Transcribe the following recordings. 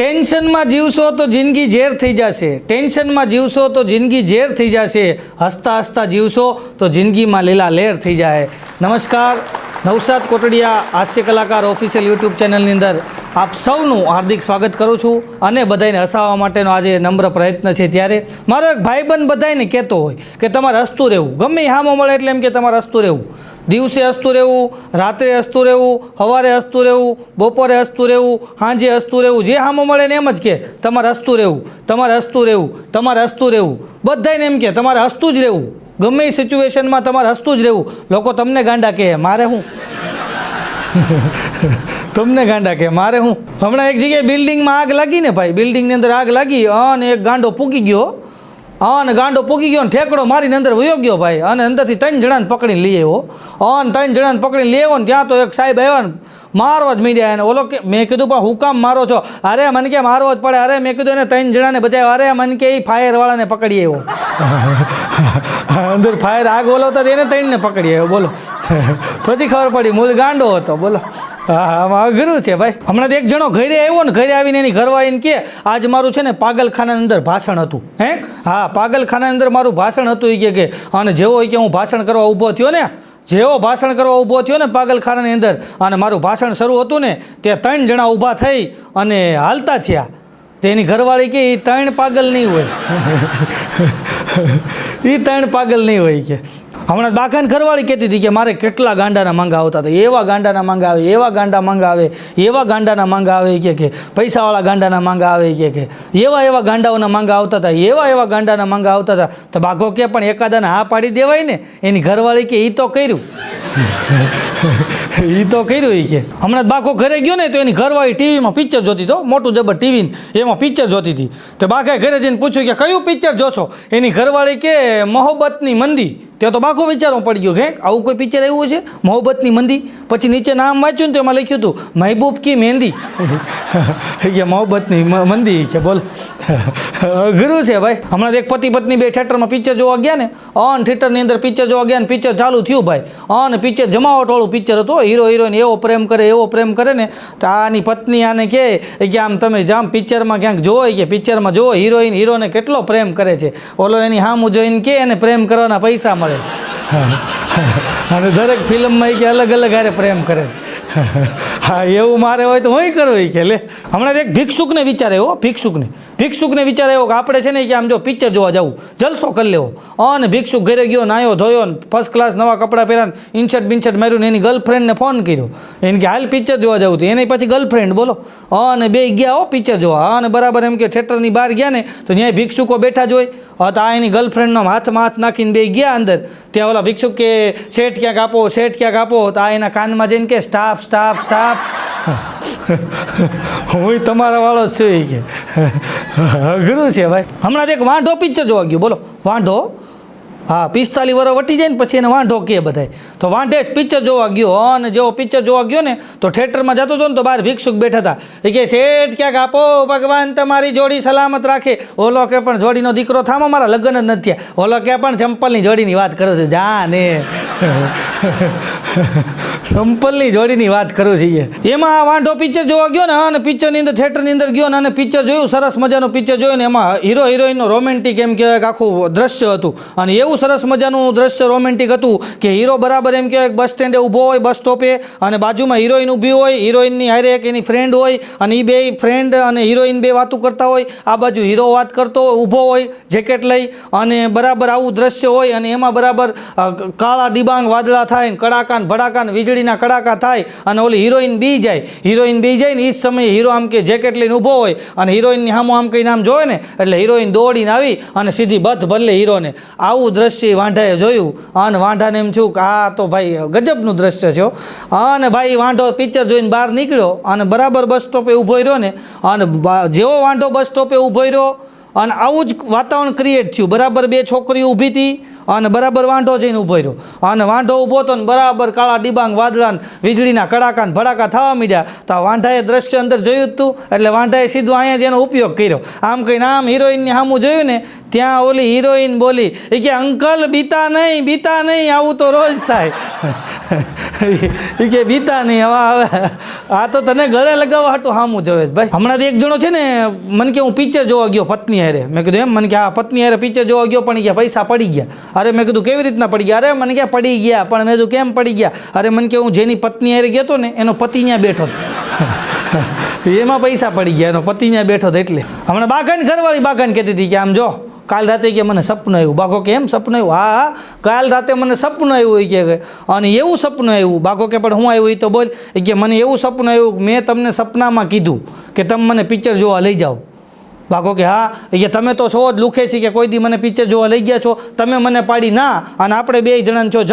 ટેન્શનમાં જીવશો તો જિંદગી ઝેર થઈ જશે, ટેન્શનમાં જીવશો તો જિંદગી ઝેર થઈ જશે, હસતા હસતા જીવશો તો જિંદગીમાં લીલા લહેર થઈ જાય. નમસ્કાર, નવસાદ કોટડિયા હાસ્ય કલાકાર ઓફિશિયલ યુટ્યુબ ચેનલની અંદર આપ સૌનું હાર્દિક સ્વાગત કરું છું. અને બધાને હસાવવા માટેનો આજે નમ્ર પ્રયત્ન છે. ત્યારે મારો એક ભાઈબંધ બધાને કહેતો હોય કે તમારે હસતું રહેવું, ગમે હામો મળે એટલે એમ કે તમારે હસતું રહેવું, દિવસે હસતું રહેવું, રાત્રે હસતું રહેવું, સવારે હસતું રહેવું, બપોરે હસતું રહેવું, સાંજે હસતું રહેવું, જે હામો મળે ને એમ જ કે તમારે હસતું રહેવું, તમારે હસતું રહેવું, તમારે હસતું રહેવું. બધાને એમ કે તમારે હસતું જ રહેવું, ગમે એ સિચ્યુએશનમાં તમારે હસતું જ રહેવું. લોકો તમને ગાંડા કહે, મારે હું તમને ગાંડા કે મારે હું. હમણાં એક જગ્યાએ બિલ્ડિંગમાં આગ લાગી ને ભાઈ, બિલ્ડિંગની અંદર આગ લાગી અને એક ગાંડો પૂકી ગયો, અને ગાંડો પૂકી ગયો ને ઠેકડો મારીને અંદર વયો ગયો ભાઈ. અને અંદરથી 3 જણાને પકડીને લઈ આવ્યો, અને 3 જણાને પકડીને લઈ આવ્યો ને ત્યાં તો એક સાહેબ આવ્યા ને મારવા જ મીડ્યા એને. ઓલો કે મેં કીધું પણ હું કામ મારો છો? અરે મને કે મારવો જ પડે. અરે મેં કીધું એને 3 જણાને બચાવ્યા. અરે મને કે એ ફાયરવાળાને પકડી આવ્યો. અંદર ફાયર આગ ઓલવતા એને 3ને પકડી આવ્યો. બોલો, પછી ખબર પડી મૂળ ગાંડો હતો. બોલો, હા, આમાં અઘરું છે ભાઈ. હમણાં એક જણો ઘરે આવ્યો ને, ઘરે આવીને એની ઘરવાળીને કે આજ મારું છે ને પાગલખાનાની અંદર ભાષણ હતું. હે, હા, પાગલખાનાની અંદર મારું ભાષણ હતું. એ કે અને જેવો કે હું ભાષણ કરવા ઊભો થયો ને, જેવો ભાષણ કરવા ઊભો થયો ને પાગલખાનાની અંદર, અને મારું ભાષણ શરૂ હતું ને, તે 3 જણા ઊભા થઈ અને હાલતા થયા. તો એની ઘરવાળી કે એ 3 પાગલ નહીં હોય, એ 3 પાગલ નહીં હોય કે. હમણાં બાકાને ઘરવાળી કહેતી હતી કે મારે કેટલા ગાંડાના માંગા આવતા હતા, એવા ગાંડાના માંગા આવે, એવા ગાંડા માંગા આવે, એવા ગાંડાના માંગા આવે કે પૈસાવાળા ગાંડાના માંગા આવે કે એવા ગાંડાઓના માંગા આવતા હતા, એવા ગાંડાના માંગા આવતા હતા. તો બાઘો કે પણ એકાદાને હા પાડી દેવાય ને. એની ઘરવાળી કે એ તો કર્યું, એ તો કર્યું. એ કે હમણાં બાઘો ઘરે ગયો ને તો એની ઘરવાળી ટીવીમાં પિક્ચર જોતી હતો, મોટું જબર ટીવી, એમાં પિક્ચર જોતી હતી. તો બાઘાએ ઘરે જઈને પૂછ્યું કે કયું પિક્ચર જોશો? એની ઘરવાળી કે મોહબ્બતની મંદી. ત્યાં તો બાઘો વિચારવા પડી ગયો કે આવું કોઈ પિક્ચર આવ્યું છે મોહબ્બતની મંદી. પછી નીચે નામ વાંચ્યું ને તો એમાં લખ્યું હતું મહેબૂબ કી મહેંદી. કે મોહબ્બતની મંદી છે. બોલ, અઘરું છે ભાઈ. હમણાં એક પતિ પત્ની બે થિયેટરમાં પિક્ચર જોવા ગયા ને, ઓન થિયેટરની અંદર પિક્ચર જોવા ગયા ને પિક્ચર ચાલુ થયું ભાઈ. અને પિક્ચર જમાવટવાળું પિક્ચર હતું. હીરો હિરોઈન એવો પ્રેમ કરે, એવો પ્રેમ કરે ને, તો આની પત્ની આને કહે કે આમ તમે જામ પિક્ચરમાં ક્યાંક જોવો કે પિક્ચરમાં જોવો હિરોઈન હીરોને કેટલો પ્રેમ કરે છે. ઓલો એની હામું જોઈને કે એને પ્રેમ કરવાના પૈસા મળે. અને દરેક ફિલ્મમાં કે અલગ અલગ હારે પ્રેમ કરે છે. હા, એવું મારે હોય તો હું કરું કે લે. હમણાં એક ભિક્ષુકને વિચાર આવ્યો, ભિક્ષુકને વિચાર આવ્યો કે આપણે છે ને કે આમ જો પિક્ચર જોવા જવું, જલસો કરી લેવો. અને ભિક્ષુક ઘરે ગયો, નાયો ધોયો ને ફર્સ્ટ ક્લાસ નવા કપડાં પહેર્યા, ઇન્શર્ટ બિન્શર્ટ માર્યું ને એની ગર્લફ્રેન્ડને ફોન કર્યો. એને કે હાલ પિક્ચર જોવા જવું હતું. એની પછી ગર્લફ્રેન્ડ. બોલો, અને બે ગયા હો પિક્ચર જોવા. અને બરાબર એમ કે થિયેટરની બહાર ગયા ને તો ત્યાં ભિક્ષુકો બેઠા જ હોય. તો આ એની ગર્લફ્રેન્ડનો હાથમાં હાથ નાખીને બે ગયા અંદર. ત્યાં ઓલા ભિક્ષુક કે શેઠ ક્યાંક આપો, શેઠ ક્યાંક આપો. તો આ એના કાનમાં જઈને કે સ્ટાફ સ્ટાફ સ્ટાફ. હું તમારા વાળો જ છું કે. અઘરું છે ભાઈ. હમણાં એક વાંઢો પિક્ચર જોવા ગયો. બોલો, વાંઢો, હા, 45 વર્ષ વટી જાય ને પછી એને વાંઢો કહે બધાય. તો વાંઢે પિક્ચર જોવા ગયો, અને જેવો પિક્ચર જોવા ગયો ને તો થિયેટરમાં જતો હતો ને તો બહાર ભિક્ષુક બેઠા હતા. એ કે શેઠ ક્યાંક આપો, ભગવાન તમારી જોડી સલામત રાખે. ઓલો કે પણ જોડીનો દીકરો થામો, મારા લગ્ન જ નથી થયા. ઓલો કે પણ ચંપલની જોડીની વાત કરો છો, જા ને. સંપલની જોડીની વાત કરું છીએ. એમાં વાંઢો પિક્ચર જોવા ગયો ને, અને પિક્ચરની અંદર થિયેટરની અંદર ગયો ને, અને પિક્ચર જોયું, સરસ મજાનું પિક્ચર જોયું ને એમાં હીરો હિરોઈનનો રોમેન્ટિક એમ કહેવાય કે આખું દ્રશ્ય હતું. અને એવું સરસ મજાનું દ્રશ્ય રોમેન્ટિક હતું કે હીરો બરાબર એમ કહેવાય બસ સ્ટેન્ડે ઊભો હોય, બસ સ્ટોપે, અને બાજુમાં હિરોઈન ઊભી હોય, હિરોઈનની હારે એક એની ફ્રેન્ડ હોય, અને એ બે ફ્રેન્ડ અને હિરોઈન બે વાતું કરતા હોય. આ બાજુ હીરો વાત કરતો ઊભો હોય જેકેટ લઈ, અને બરાબર આવું દ્રશ્ય હોય. અને એમાં બરાબર કાળા ડિબાંગ વાદળા થાય, કડાકા ભડાકા વીજળીના કડાકા થાય, અને ઓલી હિરોઈન બી જાય ને એ જ સમયે હીરો આમ કે જેકેટ લઈને ઊભો હોય, અને હિરોઈનની સામું આમ કંઈ નામ જોવે ને એટલે હિરોઈન દોડીને આવી અને સીધી બધ ભલે હીરોને. આવું દ્રશ્ય વાંઢાએ જોયું, અને વાંઢાને એમ થયું કે આ તો ભાઈ ગજબનું દ્રશ્ય છે. અને ભાઈ વાંઢો પિક્ચર જોઈને બહાર નીકળ્યો, અને બરાબર બસ સ્ટોપે ઊભો રહ્યો ને, અને જેવો વાંઢો બસ સ્ટોપે ઊભો રહ્યો અને આવું જ વાતાવરણ ક્રિએટ થયું. બરાબર બે છોકરીઓ ઊભી હતી, અને બરાબર વાંઢો જઈને ઊભો રહ્યો અને વાંઢો ઊભો હતો ને બરાબર કાળા ડિબાંગ વાદળા ને વીજળીના કડાકા ને ભડાકા થવા માંડ્યા તો આ વાંઢાએ દ્રશ્ય અંદર જોયું જ હતું એટલે વાંઢાએ સીધું અહીંયા જ એનો ઉપયોગ કર્યો આમ કહીને આમ હિરોઈનની સામું જોયું ને ત્યાં ઓલી હિરોઈન બોલી એ કે અંકલ બીતા નહીં આવું તો રોજ થાય એ કે બીતા નહીં હવે આ તો તને ગળે લગાવવા હાટું સામું જોવે છે ભાઈ હમણાં એક જણો છે ને મને કે હું પિક્ચર જોવા ગયો પત્ની હારે મેં કીધું એમ મને કે આ પત્ની હારે પિક્ચર જોવા ગયો પણ કે પૈસા પડી ગયા અરે મેં કીધું કેવી રીતના પડી ગયા અરે મને ક્યાં પડી ગયા પણ મેં કીધું કેમ પડી ગયા અરે મને કે હું જેની પત્ની હારે ગયો હતો ને એનો પતિ ત્યાં બેઠો હતો એમાં પૈસા પડી ગયા એનો પતિ ત્યાં બેઠો હતો એટલે હમણાં બાગાન ઘરવાળી બાગાન કહેતી હતી કે આમ જો કાલ રાતે કે મને સપનું આવ્યું બાકો કે એમ સપનું આવ્યું હા કાલ રાતે મને સપનું આવ્યું કે અને એવું સપનું આવ્યું બાકો કે પણ હું આવ્યું એ તો બોલ કે મને એવું સપનું આવ્યું મેં તમને સપનામાં કીધું કે તમે મને પિક્ચર જોવા લઈ જાઓ બાકો કે હા કે તમે તો છો જ લુખે છે કે કોઈ દી મને પિક્ચર જોવા લઈ ગયા છો તમે મને પાડી ના અને આપણે બે જણાને થયો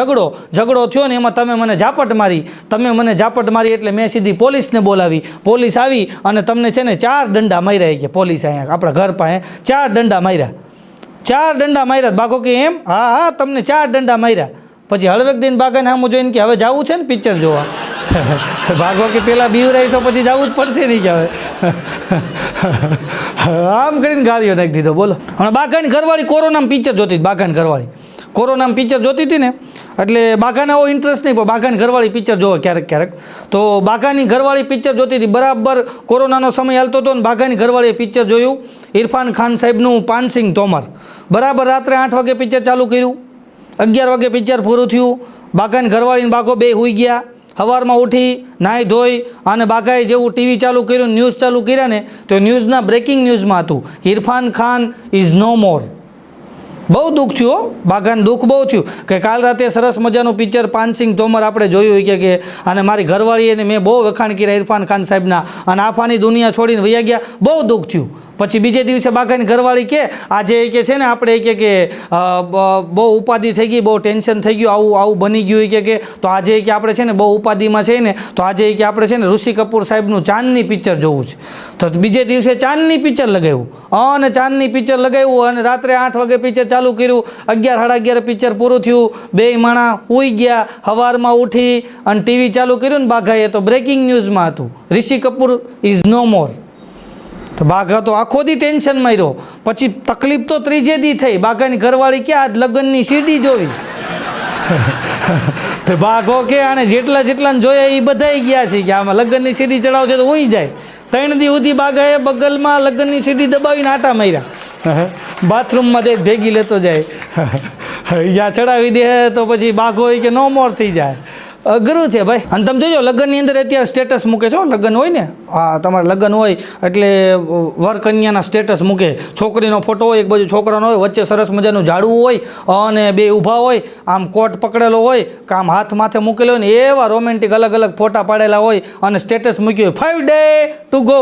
ઝઘડો થયો ને એમાં તમે મને ઝાપટ મારી એટલે મેં સીધી પોલીસને બોલાવી પોલીસ આવી અને તમને છે ને 4 દંડા માર્યા કે પોલીસ અહીંયા આપણા ઘર પાસે 4 દંડા માર્યા બાકો કે એમ હા તમને 4 દંડા માર્યા પછી હળવેક દિન બાગાને સામું જોઈને કે હવે જવું છે ને પિક્ચર જોવા ભાગો કે પેલા બીવરાઈશો પછી જવું જ પડશે નહીં કે હવે આમ કરીને ગાળીઓ નાખી દીધો બોલો હમણાં બાગાની ઘરવાળી કોરોનામાં પિક્ચર જોતી બાગાની ઘરવાળી કોરોનામાં પિક્ચર જોતી હતી ને એટલે બાગાને એવો ઇન્ટરેસ્ટ નહીં પણ બાગાની ઘરવાળી પિક્ચર જોવે ક્યારેક તો બાગાની ઘરવાળી પિક્ચર જોતી હતી બરાબર કોરોનાનો સમય હાલતો હતો ને બાગાની ઘરવાળીએ પિક્ચર જોયું ઇરફાન ખાન સાહેબનું પાનસિંગ તોમર બરાબર રાત્રે 8 વાગે પિક્ચર ચાલુ કર્યું 11 વાગે પિક્ચર પૂરું થયું બાગાની ઘરવાળીને બાગો બે હુઈ ગયા સવારમાં ઉઠી નાહી ધોઈ અને બાગાએ જેવું ટીવી ચાલુ કર્યું ન્યૂઝ ચાલુ કર્યા ને તો ન્યૂઝના બ્રેકિંગ ન્યૂઝમાં હતું ઇરફાન ખાન ઇઝ નો મોર બહુ દુઃખ થયું બાગાને દુઃખ બહુ થયું કે કાલ રાતે સરસ મજાનું પિક્ચર પાનસિંગ તોમર આપણે જોયું કે અને મારી ઘરવાળીને મેં બહુ વખાણ કર્યા ઇરફાન ખાન સાહેબના અને આફાની દુનિયા છોડીને વયા ગયા બહુ દુઃખ થયું પછી બીજે દિવસે બાગાની ઘરવાળી કે આજે કે છે ને આપણે કે બહુ ઉપાધિ થઈ ગઈ બહુ ટેન્શન થઈ ગયું આવું બની ગયું કે તો આજે કે આપણે છે ને બહુ ઉપાધિમાં છે ને તો આજે કે આપણે છે ને ઋષિ કપૂર સાહેબનું ચાંદની પિક્ચર જોવું છે તો બીજે દિવસે ચાંદની પિક્ચર લગાવ્યું અને ચાંદની પિક્ચર લગાવ્યું અને રાત્રે 8 વાગે પિક્ચર ચાલુ કર્યું 11 પિક્ચર પૂરું થયું બે માણા ઉઈ ગયા સવારમાં ઉઠી અને ટીવી ચાલુ કર્યું ને બાઘાએ તો બ્રેકિંગ ન્યૂઝમાં હતું ઋષિ કપૂર ઇઝ નો મોર તો બાઘા તો આખો દી ટેન્શનમાં રહ્યો પછી તકલીફ તો ત્રીજે દી થઈ બાઘાની ઘરવાળી કે આજ લગ્નની સીડી જોવી તો બાઘો કે આને જેટલાને જોયા એ બધાય ગયા છે કે આમાં લગ્નની સીડી ચડાવશે તો હું જાય 3 દી સુધી બાઘાએ બગલમાં લગ્નની સીડી દબાવીને આટા માર્યા બાથરૂમમાં જઈ ભેગી લેતો જાય જ્યાં ચડાવી દે તો પછી બાઘો કે નો મોર થઈ જાય અઘરું છે ભાઈ અને તમે જોજો લગ્નની અંદર અત્યારે સ્ટેટસ મૂકે છો લગ્ન હોય ને હા તમારે લગ્ન હોય એટલે વર કન્યાના સ્ટેટસ મૂકે છોકરીનો ફોટો હોય એક બાજુ છોકરાનો હોય વચ્ચે સરસ મજાનું ઝાડવું હોય અને બે ઊભા હોય આમ કોટ પકડેલો હોય કે આમ હાથ માથે મૂકેલો હોય ને એવા રોમેન્ટિક અલગ ફોટા પાડેલા હોય અને સ્ટેટસ મૂક્યું હોય 5 day to go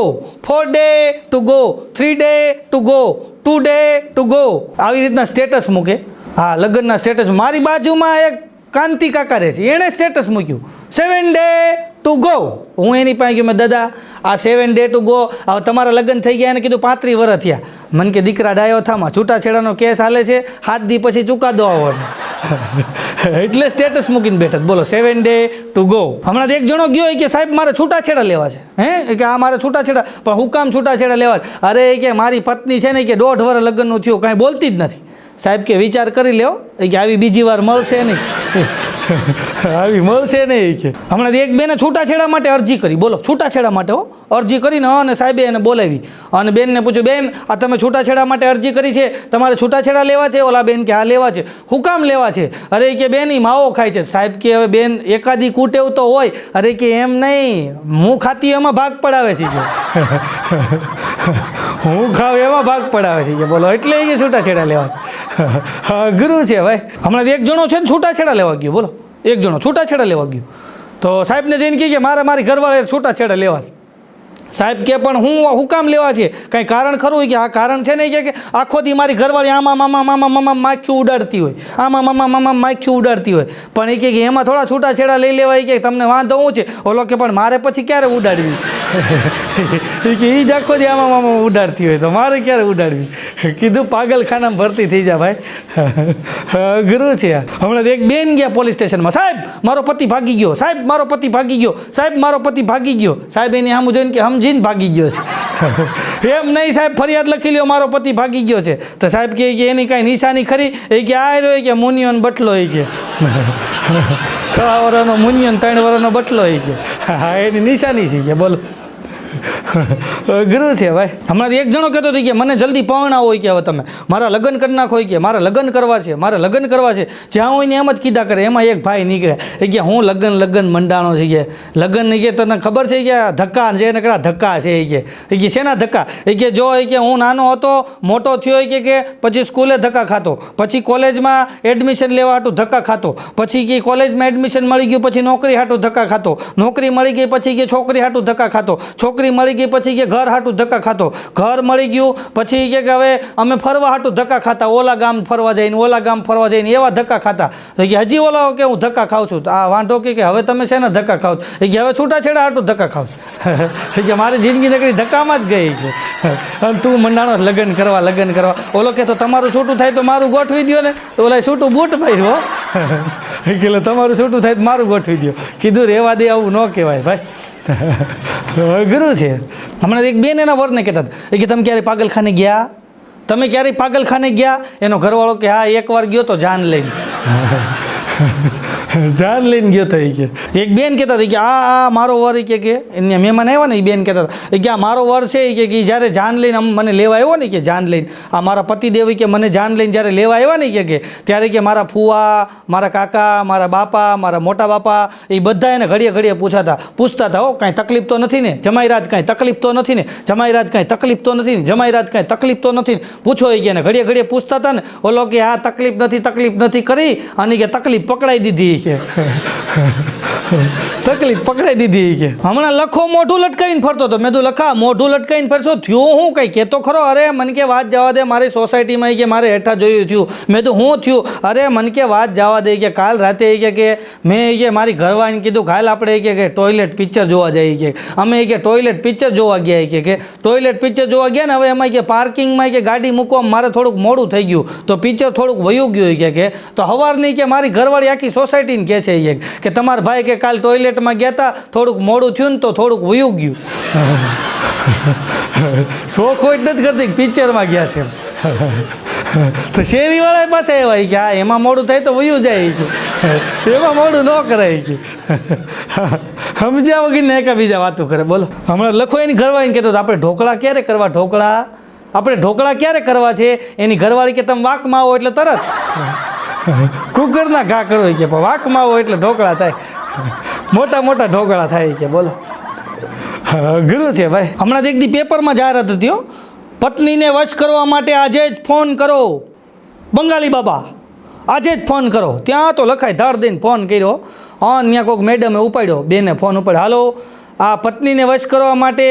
4 day to go 3 day to go 2 day to go આવી રીતના સ્ટેટસ મૂકે હા લગ્નના સ્ટેટસ મારી બાજુમાં એક કાંતિ કાકા રહે છે એણે સ્ટેટસ મૂક્યું 7 day to go હું એની પાસે ગયો મેં દાદા આ 7 day to go હવે તમારા લગ્ન થઈ ગયા એને કીધું 35 વર્ષ થયા મને કે દીકરા ડાયો થામાં છૂટાછેડાનો કેસ હાલે છે 7 દી પછી ચુકાદો આવવાનો એટલે સ્ટેટસ મૂકીને બેઠા બોલો 7 day to go હમણાં એક જણો ગયો કે સાહેબ મારે છૂટાછેડા લેવા છે કે આ મારે છૂટાછેડા પણ હું કામ છૂટાછેડા લેવા અરે કે મારી પત્ની છે ને કે 1.5 વર્ષ લગ્નનું થયું કાંઈ બોલતી જ નથી સાહેબ કે વિચાર કરી લ્યો કે આવી બીજી વાર મળશે નહીં આવી મળશે નહીં કે હમણાં એક બેને છૂટાછેડા માટે અરજી કરી બોલો છૂટાછેડા માટે અરજી કરીને અને સાહેબે એને બોલાવી અને બેનને પૂછ્યું બેન આ તમે છૂટાછેડા માટે અરજી કરી છે તમારે છૂટાછેડા લેવા છે ઓલા બેન કે હા લેવા છે હું કામ લેવા છે અરે કે બેન એ માવો ખાય છે સાહેબ કે હવે બેન એકાદી કૂટેવ તો હોય અરે કે એમ નહીં હું ખાતી એમાં ભાગ પડાવે છે કે હું ખાવ એમાં ભાગ પડાવે છે કે બોલો એટલે એ છૂટાછેડા લેવા અઘરું છે ભાઈ હમણાં એક જણો છે ને છૂટાછેડા લેવા ગયો બોલો એક જણો છૂટાછેડા લેવા ગયો તો સાહેબને જઈને કહે કે મારી ઘરવાળે છૂટાછેડા લેવા સાહેબ કે પણ હું કામ લેવા છે કાંઈ કારણ ખરું હોય કે આ કારણ છે ને કે આખો દી મારી ઘરવાળી આમાં મામા માખ્યું ઉડાડતી હોય, આમાં મામા માખ્યું ઉડાડતી હોય. પણ એ કે એમાં થોડા છૂટાછેડા લઈ લેવાય કે તમને વાંધો હું છે. ઓલો કે પણ મારે પછી ક્યારે ઉડાડવી? એ કે એ જ આખો દી આમાં મામા ઉડાડતી હોય તો મારે ક્યારે ઉડાડવી? કીધું પાગલખાનામાં ભરતી થઈ જા ભાઈ. અઘરું છે. હમણાં એક બેન ગયા પોલીસ સ્ટેશનમાં, સાહેબ મારો પતિ ભાગી ગયો, સાહેબ મારો પતિ ભાગી ગયો, સાહેબ મારો પતિ ભાગી ગયો. સાહેબ એની સામું જોઈને કે સમજીને ભાગી ગયો છે. એમ નહીં સાહેબ, ફરિયાદ લખી લ્યો મારો પતિ ભાગી ગયો છે. તો સાહેબ કે એની કાંઈ નિશાની ખરી? એ કે આ રહ્યો કે મુનિયોન બટલો એ કે 6 વર્ષનો મુનિયોન 3 વર્ષનો બટલો એ કે હા એની નિશાની છે કે બોલો. અઘરું છે ભાઈ. હમણાં એક જણો કહેતો હતો કે મને જલ્દી પરણાવો હોય કે હવે તમે મારા લગ્ન કરી નાખો હોય કે મારા લગ્ન કરવા છે, મારા લગ્ન કરવા છે. જ્યાં હોય ને એમ જ કીધા કરે. એમાં એક ભાઈ નીકળ્યા એ કે હું લગ્ન મંડાણો છે કે લગ્ન નહીં કે તને ખબર છે કે ધક્કા છે ને કડા ધક્કા છે એ કે શેના ધક્કા? એ કે જો એ કે હું નાનો હતો મોટો થયો કે પછી સ્કૂલે ધક્કા ખાતો, પછી કોલેજમાં એડમિશન લેવા હાટું ધક્કા ખાતો, પછી કે કોલેજમાં એડમિશન મળી ગયું પછી નોકરી હાટું ધક્કા ખાતો, નોકરી મળી ગઈ પછી કે છોકરી હાટું ધક્કા ખાતો, છોકરી મળી ગઈ પછી કે ઘર હાટું ધક્કા ખાતો, ઘર મળી ગયું પછી કે હવે અમે ફરવા હાટું ધક્કા ખાતા, ઓલા ગામ ફરવા જઈને ઓલા ગામ ફરવા જઈને એવા ધક્કા ખાતા. તો કે હજી ઓલા કે હું ધક્કા ખાઉં છું. આ વાંધો કે હવે તમે શેના ધક્કા ખાવ? એ કે હવે છૂટાછેડા હાટું ધક્કા ખાવ છું. કે મારી જિંદગી નકરી ધક્કામાં જ ગઈ છે. અને તું મંડાણો લગ્ન કરવા. ઓલો કે તો તમારું છૂટું થાય તો મારું ગોઠવી દો ને. તો ઓલા છૂટું બૂટ માર્યો કે તમારું છૂટું થાય તો મારું ગોઠવી દો. કીધું રહેવા દે, આવું ન કહેવાય ભાઈ. અઘરું છે. હમણાં એક બેન એના વરને કહેતા હતા કે તમે ક્યારે પાગલખાને ગયા? તમે ક્યારેય પાગલખાને ગયા? એનો ઘરવાળો કે હા એકવાર ગયો તો જાન લઈને. જાન લઈને ગયો તો. કે એક બેન કહેતા હતી કે આ મારો વર કે એને મહેમાન આવ્યા ને એ બેન કહેતા હતા કે આ મારો વર છે કે જ્યારે જાન લઈને મને લેવા આવ્યો ને કે જાન લઈને આ મારા પતિદેવ કે મને જાન લઈને જ્યારે લેવા આવ્યા ને કે ત્યારે કે મારા ફુવા, મારા કાકા, મારા બાપા, મારા મોટા બાપા એ બધા એને ઘડીએ પૂછતા હતા હો કાંઈ તકલીફ તો નથી ને જમાઈરાજ? કાંઈ તકલીફ તો નથી ને જમાઈરાજ? કાંઈ તકલીફ તો નથી ને જમાઈરાજ? કાંઈ તકલીફ તો નથી ને પૂછો એ કે એને ઘડીએ પૂછતા હતા ને. ઓલો કે હા તકલીફ નથી કરી અને કે તકલીફ પકડાઈ દીધી કે તકલીફ પકડાઈ દીધી કે. હમણાં લખો મોઢું લટકાવીને ફરતો હતો. મેં તો લખા મોઢું લટકાવીને ફરશો થયું હું કંઈ કહેતો ખરો? અરે મને કે વાત જવા દે, મારી સોસાયટીમાં કે મારે હેઠા જોયું થયું. મેં તો હું થયું? અરે મને કે વાત જવા દે કે કાલ રાતે કે મેં કે મારી ઘરવાળીને કીધું કાલ આપણે કે ટોયલેટ પિક્ચર જોવા જઈએ કે અમે કે ટોયલેટ પિક્ચર જોવા ગયા કે ટોયલેટ પિક્ચર જોવા ગયા ને હવે એમાં કે પાર્કિંગમાં કે ગાડી મૂકવામાં મારે થોડુંક મોડું થઈ ગયું તો પિક્ચર થોડુંક વયું ગયું કે તો સવારની કે મારી ઘરવાળી આખી સોસાયટીને કહે છે કે તમારા ભાઈ કે કાલ ટોયલેટમાં ગયા હતા થોડુંક મોડું થયું ને તો થોડુંક વયું ગયું. શોખ હોય જ નથી કરતી પિક્ચરમાં ગયા છે તો શેરીવાળા પાસે આવ્યા કે હા એમાં મોડું થાય તો વયું જાય કે એમાં મોડું ન કરાય કે સમજ્યા વગર એકા બીજા વાતો કરે. બોલો હમણાં લખો એની ઘરવાળીને કહેતો આપણે ઢોકળા ક્યારે કરવા? આપણે ઢોકળા ક્યારે કરવા છે? એની ઘરવાળી કે તમે વાકમાં આવો એટલે તરત કુકરના ઘા કરો કે વાકમાં આવો એટલે ઢોકળા થાય, મોટા ઢોકળા થાય કે. બોલો અઘરું છે ભાઈ. હમણાં એક દી પેપરમાં જાહેરાત હતી હો, પત્નીને વશ કરવા માટે આજે જ ફોન કરો બંગાળી બાબા, આજે જ ફોન કરો. ત્યાં તો લખાય ધાડ દઈને ફોન કર્યો. ત્યાં કોઈક મેડમે ઉપાડ્યો, બેને ફોન ઉપાડ્યો. હાલો આ પત્નીને વશ કરવા માટે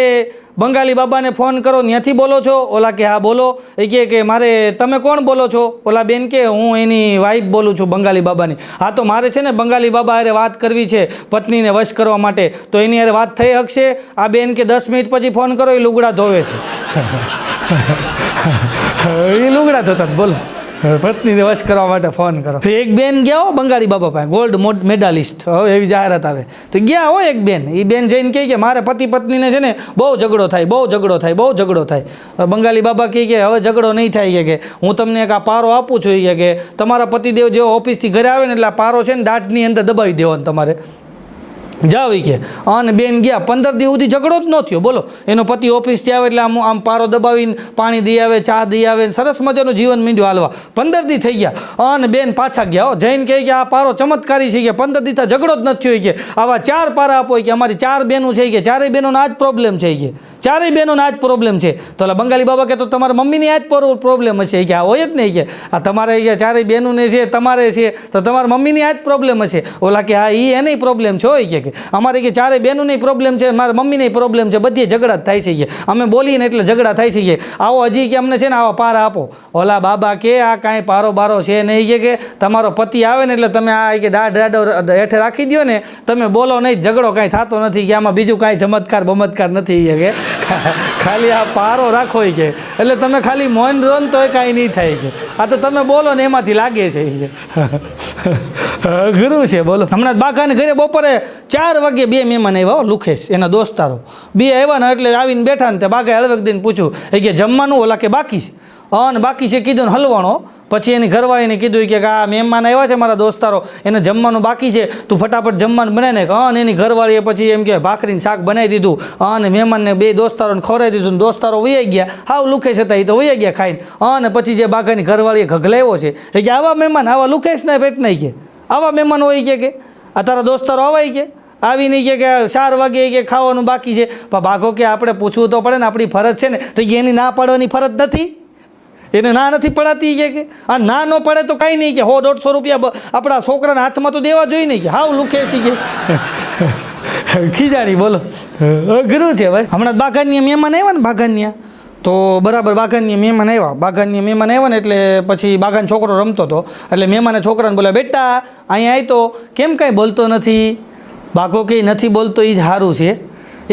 બંગાળી બાબાને ફોન કરો, ત્યાંથી બોલો છો? ઓલા કે હા બોલો. એ કે મારે તમે કોણ બોલો છો? ઓલા બેન કે હું એની વાઈફ બોલું છું બંગાળી બાબાની. હા તો મારે છે ને બંગાળી બાબા હારે વાત કરવી છે પત્નીને વશ કરવા માટે, તો એની હારે વાત થઈ શકશે? આ બેન કે 10 મિનિટ પછી ફોન કરો, એ લુગડા ધોવે છે. એ લુગડા ધોતા. બોલો પત્નીને વશ કરવા માટે ફોન કરો. એક બેન ગયા હો બંગાળી બાબા પાસે, ગોલ્ડ મેડાલિસ્ટ, હવે એવી જાહેરાત આવે તો ગયા હો એક બેન. એ બેન જઈને કહે કે મારે પતિ પત્નીને છે ને બહુ ઝઘડો થાય. બંગાળી બાબા કહે કે હવે ઝઘડો નહીં થાય કે હું તમને એક આ પારો આપું છું કે તમારા પતિદેવ જેવો ઓફિસથી ઘરે આવે ને એટલે આ પારો છે ને દાઢની અંદર દબાવી દેવાનો તમારે જાવ કે. અને બેન ગયા 15 દિવસ સુધી ઝઘડો જ ન થયો. બોલો એનો પતિ ઓફિસથી આવે એટલે આમ પારો દબાવીને પાણી દઈ આવે, ચા દઈ આવે, સરસ મજાનું જીવન મીંડ્યું હાલવા. 15 દી થઈ ગયા અને બેન પાછા ગયા જઈને કહે કે આ પારો ચમત્કારી છે કે 15 દી ઝઘડો જ નથી થયો કે આવા 4 પારા આપો કે અમારી 4 બહેનો છે કે 4 બહેનોનો આ જ પ્રોબ્લેમ છે કે 4 બહેનોનો આ જ પ્રોબ્લેમ છે. તો ઓલા બંગાળી બાબા કે તો તમારા મમ્મીની આ જ પ્રોબ્લેમ હશે કે આ હોય જ નહીં કે આ તમારે કે 4 બહેનોને છે તમારે છે તો તમારા મમ્મીની આ જ પ્રોબ્લેમ હશે. ઓલા કે હા એ એની પ્રોબ્લેમ છે હોય કે અમારે કે ચારે બહેનોની પ્રોબ્લેમ છે, મારા મમ્મીની પ્રોબ્લેમ છે, બધી ઝઘડા જ થાય છે કે અમે બોલીએ ને એટલે ઝઘડા થાય છે કે આવો હજી કે અમને છે ને આવા પારા આપો. ઓલા બાબા કે આ કાંઈ પારો બારો છે નહીં કે તમારો પતિ આવે ને એટલે તમે આ કે દાડો હેઠે રાખી દો ને, તમે બોલો નહીં, ઝઘડો કાંઈ થતો નથી કે આમાં બીજું કાંઈ ચમત્કાર નથી કે ખાલી આ પારો રાખો કે એટલે તમે ખાલી મૌન રહો ને તોય કાંઈ નહીં થાય કે આ તો તમે બોલો ને એમાંથી લાગે છે કે ગુરુ છે. બોલો હમણાં બાકાને ઘરે બપોરે 4 વાગે 2 મહેમાન આવ્યા, લુખેશ એના દોસ્તારો 2 આવ્યા ને એટલે આવીને બેઠા ને તે બાકાએ હળવેક દઈને પૂછ્યું કે જમવાનું ઓલા કે બાકી છે, અને બાકી છે કીધું ને હલવાણો. પછી એની ઘરવાળીને કીધું કે આ મહેમાન આવ્યા છે મારા દોસ્તારો, એને જમવાનું બાકી છે, તું ફટાફટ જમવાનું બનાવીને. અને એની ઘરવાળીએ પછી એમ કે ભાખરીને શાક બનાવી દીધું અને મહેમાનને 2 દોસ્તારોને ખવડાવી દીધું. દોસ્તારો વૈયા ગયા, હાવ લુખેશ હતા એ તો વૈયા ગયા ખાઈને. અને પછી જે બાગાની ઘરવાળીએ ઘગલાવ્યો છે એ કે આવા મહેમાન આવા લુખેશના પેટ નહીં કે આવા મહેમાન હોય કે આ તારા દોસ્તારો આવાય કે આવી નહીં કે 4 વાગે કે ખાવાનું બાકી છે. પણ બાઘો કે આપણે પૂછવું તો પડે ને, આપણી ફરજ છે ને, તો એની ના પાડવાની ફરજ નથી, એને ના નથી પડાતી કે આ ના ન પડે તો કાંઈ નહીં કે 100-150 રૂપિયા આપણા છોકરાના હાથમાં તો દેવા જોઈએ નહીં કે હાવ લુખેસી કે ખીજાણી. બોલો અઘરું છે ભાઈ. હમણાં બાગાનીયા મહેમાન આવ્યા ને બાગાનીયા તો બરાબર બાગાનીયા મહેમાન આવ્યા ને એટલે પછી બાગાન છોકરો રમતો હતો એટલે મહેમાને છોકરાને બોલ્યા બેટા અહીંયા આવી તો કેમ કાંઈ બોલતો નથી. બાઘો કંઈ નથી બોલતો એ જ સારું છે.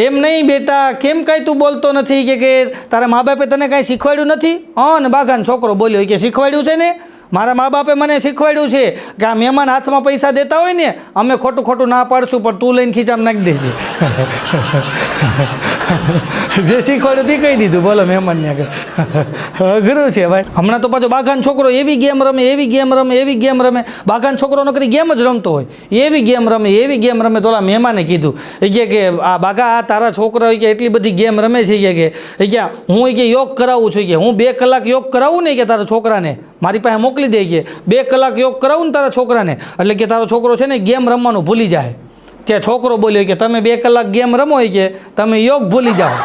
એમ નહીં બેટા કેમ કાંઈ તું બોલતો નથી કે તારા મા બાપે તને કાંઈ શીખવાડ્યું નથી. ને બાગાન છોકરો બોલ્યો કે શીખવાડ્યું છે ને, મારા મા બાપે મને શીખવાડ્યું છે કે આ મહેમાન હાથમાં પૈસા દેતા હોય ને અમે ખોટું ના પાડશું, પણ તું લઈને ખીચામાં નાખી દેજે. જે શીખવાડ્યું તે કહી દીધું. બોલો મહેમાનને આગળ અઘરું છે ભાઈ. હમણાં તો પાછો બાગાન છોકરો એવી ગેમ રમે બાગાન છોકરો નકરી ગેમ જ રમતો હોય, એવી ગેમ રમે. તો ઓલા મહેમાને કીધું કે આ બાગા આ તારા છોકરા કે એટલી બધી ગેમ રમે છે કે હું કે યોગ કરાવું છું કે હું 2 કલાક યોગ કરાવું ને કે તારા છોકરાને મારી પાસે મોકલી દે કે 2 કલાક યોગ કરાવું ને તારા છોકરાને એટલે કે તારો છોકરો છે ને ગેમ રમવાનું ભૂલી જાય. ત્યાં છોકરો બોલ્યો કે તમે 2 કલાક ગેમ રમો કે તમે યોગ ભૂલી જાઓ.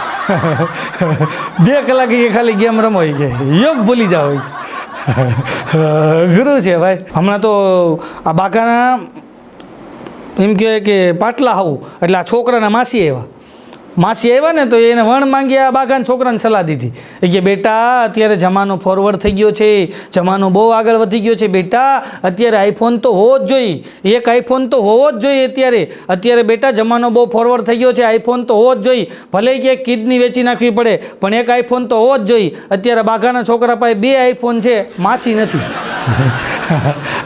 2 કલાક કે ખાલી ગેમ રમો કે યોગ ભૂલી જાઓ. ગુરુ છે ભાઈ. હમણાં તો આ બાકાના એમ કે પાટલા આવું એટલે આ છોકરાના માસી આવ્યા ને તો એને વણ માંગી આ બાગાન છોકરાને સલાહ દીધી કે બેટા અત્યારે જમાનો ફોરવર્ડ થઈ ગયો છે, જમાનો બહુ આગળ વધી ગયો છે બેટા, અત્યારે આઈફોન તો હોવો જ જોઈએ, એક આઈફોન તો હોવો જ જોઈએ. અત્યારે બેટા જમાનો બહુ ફોરવર્ડ થઈ ગયો છે, આઈફોન તો હોવો જ જોઈએ, ભલે કે કિડની વેચી નાખવી પડે પણ એક આઈફોન તો હોવો જ જોઈએ. અત્યારે બાગાના છોકરા પાસે 2 આઈફોન છે, માસી નથી.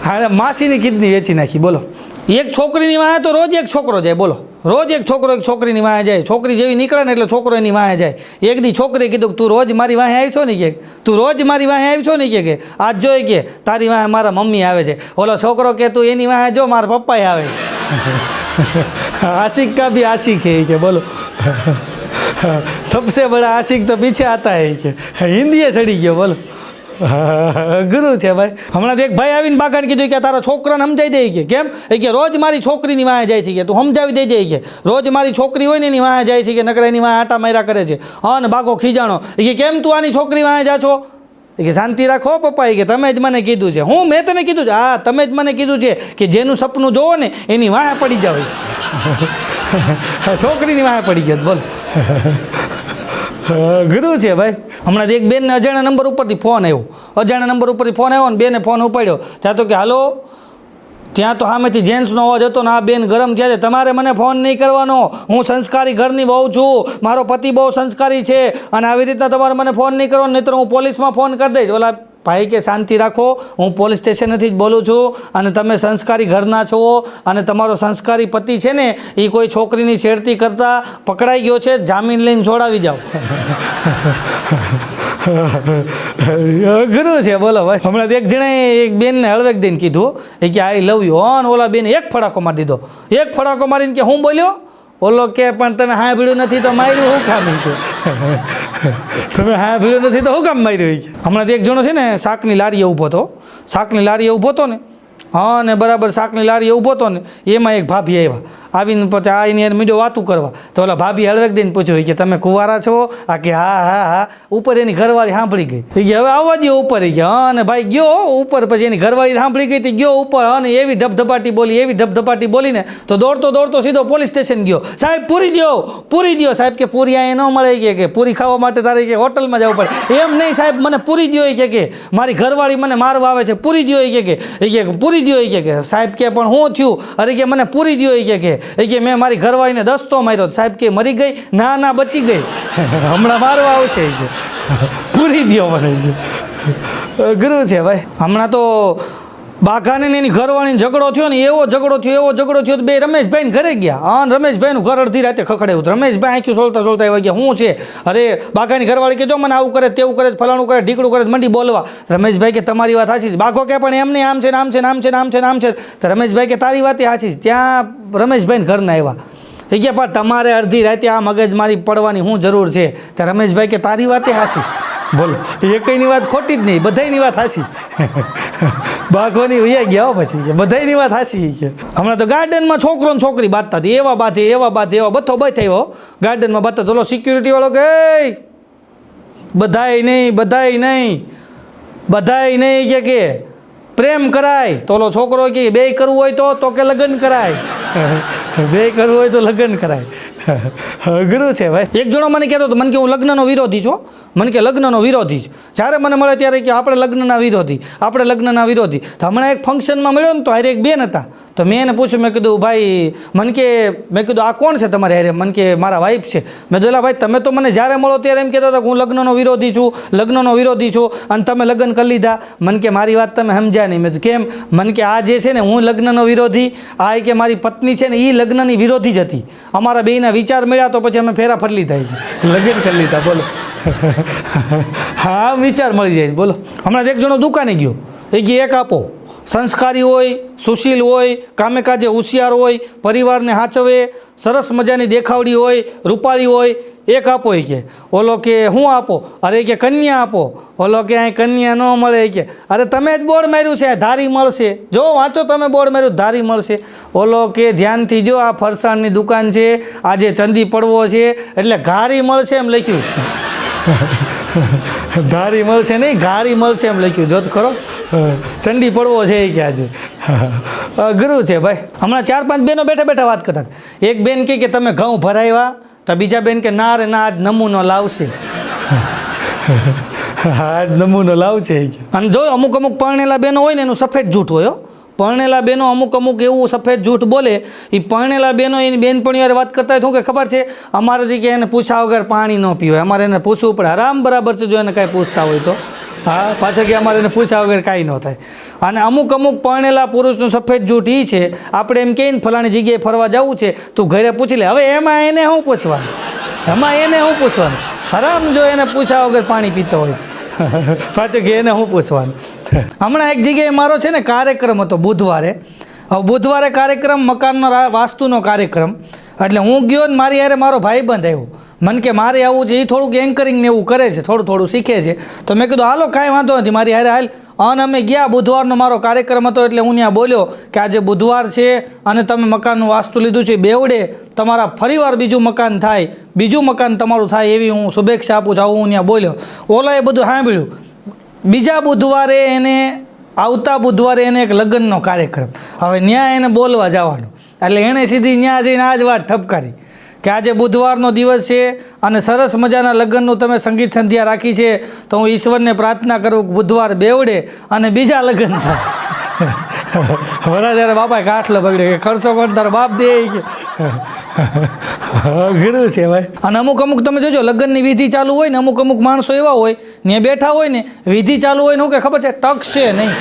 હા માસીની કિડની વેચી નાખી. બોલો એક છોકરીની વાંહે તો રોજ એક છોકરો જાય. બોલો રોજ એક છોકરો એક છોકરીની વાંહે જાય. છોકરી જેવી નીકળે ને એટલે છોકરો એની વાંહે જાય. એક દી છોકરીએ કીધું તું રોજ મારી વાંહે આવી છો ને કે તું રોજ મારી વાંહે આવી છો ને કે આજ જોઈ કે તારી વાંહે મારા મમ્મી આવે છે. ઓલો છોકરો કે તું એની વાંહે જો મારા પપ્પાએ આવે છે. આશિક કા ભી આશિક હે કે. બોલો સબસે બડા આશિક તો પીછે આતા હે કે હિન્દીએ ચડી ગયો. બોલો ગુરુ છે ભાઈ. હમણાં એક ભાઈ આવીને બાગાને કીધું કે તારા છોકરાને સમજાવી દે કે કેમ કે રોજ મારી છોકરીની વાંહે જાય છે કે તું સમજાવી દેજે કે રોજ મારી છોકરી હોય ને એની વાંહે જાય છે કે નકર એની વાંહે આટા માર્યા કરે છે. ને બાગો ખીજાણો કે કેમ તું આની છોકરી વાંહે જા છો કે શાંતિ રાખો પપ્પા કે તમે જ મને કીધું છે. હું મેં તને કીધું છે? હા તમે જ મને કીધું છે કે જેનું સપનું જોવો ને એની વાંહે પડી જાવ. છોકરીની વાંહે પડી ગયો. બોલ ગુરુ છે ભાઈ. હમણાં એક બેનને અજાણ્યા નંબર ઉપરથી ફોન આવ્યો ને બેને ફોન ઉપાડ્યો. ત્યાં તો કે હાલો, ત્યાં તો સામેથી જેન્ટ્સનો અવાજ હતો ને આ બેન ગરમ થયા છે. તમારે મને ફોન નહીં કરવાનો, હું સંસ્કારી ઘરની વહુ છું, મારો પતિ બહુ સંસ્કારી છે અને આવી રીતના તમારે મને ફોન નહીં કરવાનો, નહીં તો હું પોલીસમાં ફોન કરી દઈશ. ઓલા ભાઈ કે શાંતિ રાખો, હું પોલીસ સ્ટેશનેથી જ બોલું છું અને તમે સંસ્કારી ઘરના છો અને તમારો સંસ્કારી પતિ છે ને એ કોઈ છોકરીની છેડતી કરતાં પકડાઈ ગયો છે, જામીન લઈને છોડાવી જાઓ. અઘરું છે. બોલો ભાઈ. હમણાં એક જણાએ એક બેનને હળવેક દઈને કીધું કે આઈ લવ યુ. અને ઓલા બેને એક ફડાકો મારી દીધો. એક ફડાકો મારીને કે હું બોલ્યો? ઓલો કે પણ તમે સાંભળ્યું નથી તો માર્યું શું કામ? કે તમે સાંભળ્યું નથી તો શું કામ માર્યું? હમણાં એક જણો છે ને શાકની લારીએ ઊભો હતો ને હા ને બરાબર શાકની લારીએ ઊભો હતો ને એમાં એક ભાભી આવ્યા આવીને પછી આ એની મીડિયો વાતું કરવા તો ઓલા ભાભી હળવેક દઈને પૂછ્યું કે તમે કુંવારા છો આ કે હા ઉપર એની ઘરવાળી સાંભળી ગઈ એ કે હવે આવવા દો ઉપર એ કે હા અને ભાઈ ગયો ઉપર પછી એની ઘરવાળી સાંભળી ગઈ તે ગયો ઉપર અને એવી ધબધપાટી બોલીને તો દોડતો સીધો પોલીસ સ્ટેશન ગયો સાહેબ પૂરી દો સાહેબ કે પૂરી અહીંયા ન મળે કે પૂરી ખાવા માટે તારે કે હોટલમાં જવું પડે એમ નહીં સાહેબ મને પૂરી દો કે મારી ઘરવાળી મને મારવા આવે છે પૂરી દો કે પૂરી દો કે સાહેબ કે પણ હું થયું અરે કે મને પૂરી દો કે મેં મારી ઘરવાળીને દસ્તો માર્યો સાહેબ કે મરી ગઈ ના બચી ગઈ હમણાં મારવા આવશે કે પૂરી દો મને ગુરુ છે ભાઈ હમણાં તો બાઘાને ને એની ઘરવાળીને ઝઘડો થયો ને એવો ઝઘડો થયો તો બે રમેશભાઈને ઘરે ગયા હા રમેશભાઈનું ઘર અડધી રાતે ખખડાયું રમેશભાઈ આંખ્યું સોલતા આવ્યા ગયા શું છે અરે બાઘાની ઘરવાળી કે જો મને આવું કરે તેવું કરે ફલાણું કરે ઢીકડું કરે મંડી બોલવા રમેશભાઈ કે તમારી વાત સાચી છે બાઘો કે પણ એમને આમ છે તો રમેશભાઈ કે તારી વાત સાચી છે ત્યાં રમેશભાઈને ઘરના આવ્યા એ કે પણ તમારે અડધી રાતે આ મગજમારી પડવાની શું જરૂર છે તો રમેશભાઈ કે તારી વાતે સાચી છે બોલો એકઈની વાત ખોટી જ નહીં બધાની વાત સાચી બાઘોની વૈયા ગયા પછી કે બધાની વાત સાચી કે હમણાં તો ગાર્ડનમાં છોકરો ને છોકરી બાંધતા હતી એવા બધો બધ થયો ગાર્ડનમાં બાંધતા તો સિક્યુરિટી વાળો કે બધાય નહીં કે પ્રેમ કરાય તો ઓલો છોકરો કે બે કરવું હોય તો કે લગ્ન કરાય બે કરવું હોય તો લગ્ન કરાય અઘરું છે ભાઈ એક જણો મને કહેતો હતો મને કે હું લગ્નનો વિરોધી છું મને કે લગ્નનો વિરોધી છું જ્યારે મને મળે ત્યારે કે આપણે લગ્નના વિરોધી તો હમણાં એક ફંક્શનમાં મળ્યો ને તો હારે એક બેન હતા તો મેં એને પૂછ્યું મેં કીધું ભાઈ મેં કીધું આ કોણ છે તમારે હારે મને કે મારા વાઈફ છે મેં કીધું ભાઈ તમે તો મને જ્યારે મળો ત્યારે એમ કહેતા હતા કે હું લગ્નનો વિરોધી છું અને તમે લગ્ન કરી લીધા મને કે મારી વાત તમે સમજ્યા નહીં મેં કેમ મને કે આ જે છે ને હું લગ્નનો વિરોધી આ કે મારી પત્ની છે ને એ લગ્નની વિરોધી જ હતી અમારા બેયના વિચાર મળ્યા તો પછી અમે ફેરા ફરી લીધા છે લગ્ન કરી લીધા બોલો હા વિચાર મળી જાય બોલો હમણાં એક જણો દુકાને ગયો એ કે એક આપો સંસ્કારી હોય સુશીલ હોય કામે કાજે હોશિયાર હોય પરિવારને સાચવે સરસ મજાની દેખાવડી હોય રૂપાળી હોય એક આપો એ કે ઓલો કે હું આપો અરે કે કન્યા આપો ઓલો કે અહીં કન્યા ન મળે કે અરે તમે જ બોર્ડ માર્યું છે ધારી મળશે જો વાંચો તમે બોર્ડ માર્યું ધારી મળશે ઓલો કે ધ્યાનથી જો આ ફરસાણની દુકાન છે આજે ચંદી પડવો છે એટલે ઘારી મળશે એમ લખ્યું ધારી મળશે નહીં ઘારી મળશે એમ લખ્યું જોત ખરો ચંડી પડવો છે એ કે આજે અઘરું છે ભાઈ હમણાં 4-5 બહેનો બેઠા વાત કરતા એક બેન કે તમે ઘઉં ભરાવ્યા તો બીજા બેન કે ના રે ના આજ નમૂનો લાવશે આજ નમૂનો લાવશે અને જો અમુક પરણેલા બહેનો હોય ને એનું સફેદ જૂઠ હોય પરણેલા બહેનો અમુક એવું સફેદ જૂઠ બોલે એ પરણેલા બહેનો એની બેનપણીઓ વાત કરતા હોય શું કે ખબર છે અમારાથી કે એને પૂછ્યા વગર પાણી ન પીવાય અમારે એને પૂછવું પડે આરામ બરાબર છે જો એને કાંઈ પૂછતા હોય તો હા પાછળ કે અમારે એને પૂછ્યા વગર કાંઈ ન થાય અને અમુક પરણેલા પુરુષનું સફેદ જૂઠ એ છે આપણે એમ કહીને ફલાણી જગ્યાએ ફરવા જવું છે તું ઘરે પૂછી લે હવે એમાં એને શું પૂછવાનું આરામ જો એને પૂછ્યા વગર પાણી પીતો હોય પાછળ કે એને શું પૂછવાનું હમણાં એક જગ્યાએ મારો છે ને કાર્યક્રમ હતો બુધવારે કાર્યક્રમ મકાનનો વાસ્તુનો કાર્યક્રમ એટલે હું ગયો ને મારી યારે મારો ભાઈબંધ આવ્યો મને કે મારે આવું છે એ થોડુંક એન્કરિંગ ને એવું કરે છે થોડું શીખે છે તો મેં કીધું હાલો કાંઈ વાંધો નથી મારી હારે હાલ અને અમે ગયા બુધવારનો મારો કાર્યક્રમ હતો એટલે હું ત્યાં બોલ્યો કે આજે બુધવાર છે અને તમે મકાનનું વાસ્તુ લીધું છે બેવડે તમારા ફરીવાર બીજું મકાન તમારું થાય એવી હું શુભેચ્છા આપું છું આવું હું ત્યાં બોલ્યો ઓલાએ બધું સાંભળ્યું બીજા બુધવારે આવતા બુધવારે એને એક લગ્નનો કાર્યક્રમ હવે ત્યાં એને બોલવા જવાનું એટલે એણે સીધી ત્યાં જઈને આ જ વાત ઠપકારી કે આજે બુધવારનો દિવસ છે અને સરસ મજાના લગ્નનું તમે સંગીત સંધ્યા રાખી છે તો હું ઈશ્વરને પ્રાર્થના કરું કે બુધવાર બેવડે અને બીજા લગ્ન થાય વરાજાના બાપાએ કાઠલો બગડે કે ખર્ચો કોણ તારો બાપ દે કે અઘરું છે ભાઈ અને અમુક તમે જોજો લગ્નની વિધિ ચાલુ હોય ને અમુક માણસો એવા હોય ને બેઠા હોય ને વિધિ ચાલુ હોય ને શું કે ખબર છે ટકશે નહીં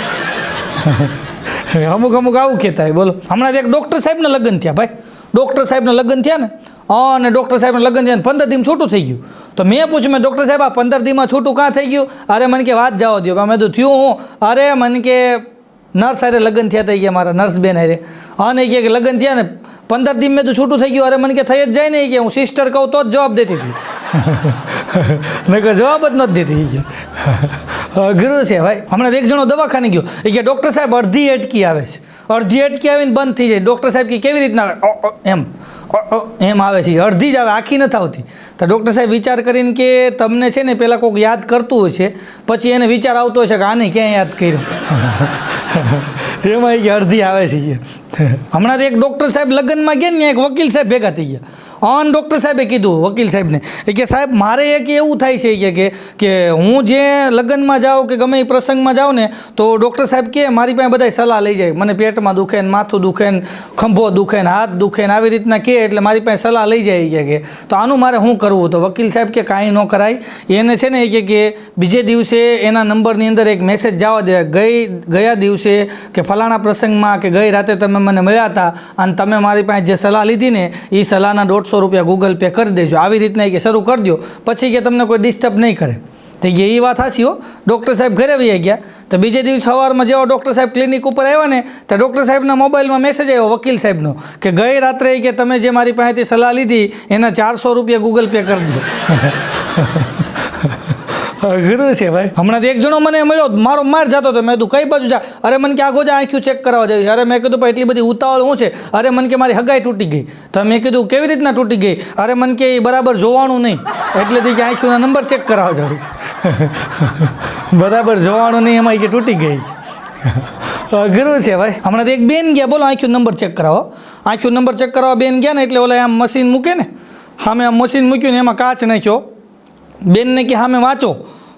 અમુક આવું કહેતા હોય બોલો હમણાં એક ડૉક્ટર સાહેબના લગ્ન થયા ભાઈ ડૉક્ટર સાહેબના લગ્ન થયા ને અને ડૉક્ટર સાહેબના લગ્ન થયા ને 15 દિવસ છૂટું થઈ ગયું તો મેં પૂછ્યું મેં ડૉક્ટર સાહેબ આ 15 દિવસમાં છૂટું કાં થઈ ગયું અરે મને કે વાત જવા દો મેં તો થયું હું અરે મને કે નર્સ હારે લગ્ન થયા હતા કે મારા નર્સ બેન હારે અને કે લગ્ન થયા ને 15 દી મેં તો છૂટું થઈ ગયું. અરે મને કે થઈ જ જાય ને કે હું સિસ્ટર કહું તો જ જવાબ દેતી હતી. નકર જવાબ જ નથી દેતી કે અઘરું છે ભાઈ. હમણાં એક જણો દવાખાને ગયો એ કે ડૉક્ટર સાહેબ અડધી એટકી આવે છે, અડધી એટકી આવીને બંધ થઈ જાય. ડૉક્ટર સાહેબ કે કેવી રીતના એમ આવે છે, અડધી જ આવે, આખી નથી આવતી. તો ડૉક્ટર સાહેબ વિચાર કરીને કે તમને છે ને પહેલાં કોઈક યાદ કરતું હોય છે, પછી એને વિચાર આવતો હશે કે આને ક્યાં યાદ કર્યું. એમાં કે અડધી આવે છે. હમણાં એક ડૉક્ટર સાહેબ લગ્નમાં ગયા ને એક વકીલ સાહેબ ભેગા થઈ ગયા. ઓન ડૉક્ટર સાહેબે કીધું વકીલ સાહેબને કે સાહેબ મારે એક એવું થાય છે કે હું જે લગ્નમાં જાઉં કે ગમે એ પ્રસંગમાં જાઉં ને તો ડૉક્ટર સાહેબ કે મારી પાસે બધા સલાહ લઈ જાય. મને પેટમાં દુખે ને, માથું દુખે ને, ખંભો દુખે ને, હાથ દુખે ને, આવી રીતના કહે એટલે મારી પાસે સલાહ લઈ જાય કે તો આનું મારે શું કરવું? તો વકીલ સાહેબ કે કાંઈ ન કરાય. એને છે ને કે બીજે દિવસે એના નંબરની અંદર એક મેસેજ જવા દે, ગયા દિવસે કે ફલાણા પ્રસંગમાં કે ગઈ રાતે તમે મને મળ્યા હતા અને તમે મારી પાસે જે સલાહ લીધી ને એ સલાહના 150 રૂપિયા ગૂગલ પે કરી દેજો. આવી રીતના કે શરૂ કરી દો, પછી કે તમને કોઈ ડિસ્ટર્બ નહીં કરે. તો કે એ વાત સાચી હો. ડૉક્ટર સાહેબ ઘરે વહી ગયા. તો બીજે દિવસ સવારમાં જેવા ડૉક્ટર સાહેબ ક્લિનિક ઉપર આવ્યા ને તો ડૉક્ટર સાહેબના મોબાઈલમાં મેસેજ આવ્યો વકીલ સાહેબનો કે ગઈ રાત્રે કે તમે જે મારી પાસેથી સલાહ લીધી એના 400 રૂપિયા ગૂગલ પે કરી દો. અઘરું છે ભાઈ. હમણાં એક જણો મને મળ્યો, મારો માર જતો હતો. મેં કીધું કઈ બાજુ જા? અરે મને કે આગો જા, આંખ્યું ચેક કરાવવા જઈએ. અરે મેં કીધું ભાઈ એટલી બધી ઉતાવળ શું છે? અરે મને કે મારી હગાઈ તૂટી ગઈ. તો મેં કીધું કેવી રીતના તૂટી ગઈ? અરે મને કે એ બરાબર જોવાનું નહીં એટલેથી કે આંખ્યુંના નંબર ચેક કરાવવા જાવ છે. બરાબર જોવાનું નહીં એમાં કે તૂટી ગઈ છે. અઘરું છે ભાઈ. હમણાં એક બેન ગયા, બોલો આંખ્યું નંબર ચેક કરાવો. આંખ્યું નંબર ચેક કરાવવા બેન ગયા ને એટલે ઓલા આમ મશીન મૂકે ને, સામે આમ મશીન મૂક્યું ને એમાં કાચ નાખ્યો. બેનને કે સામે વાંચો,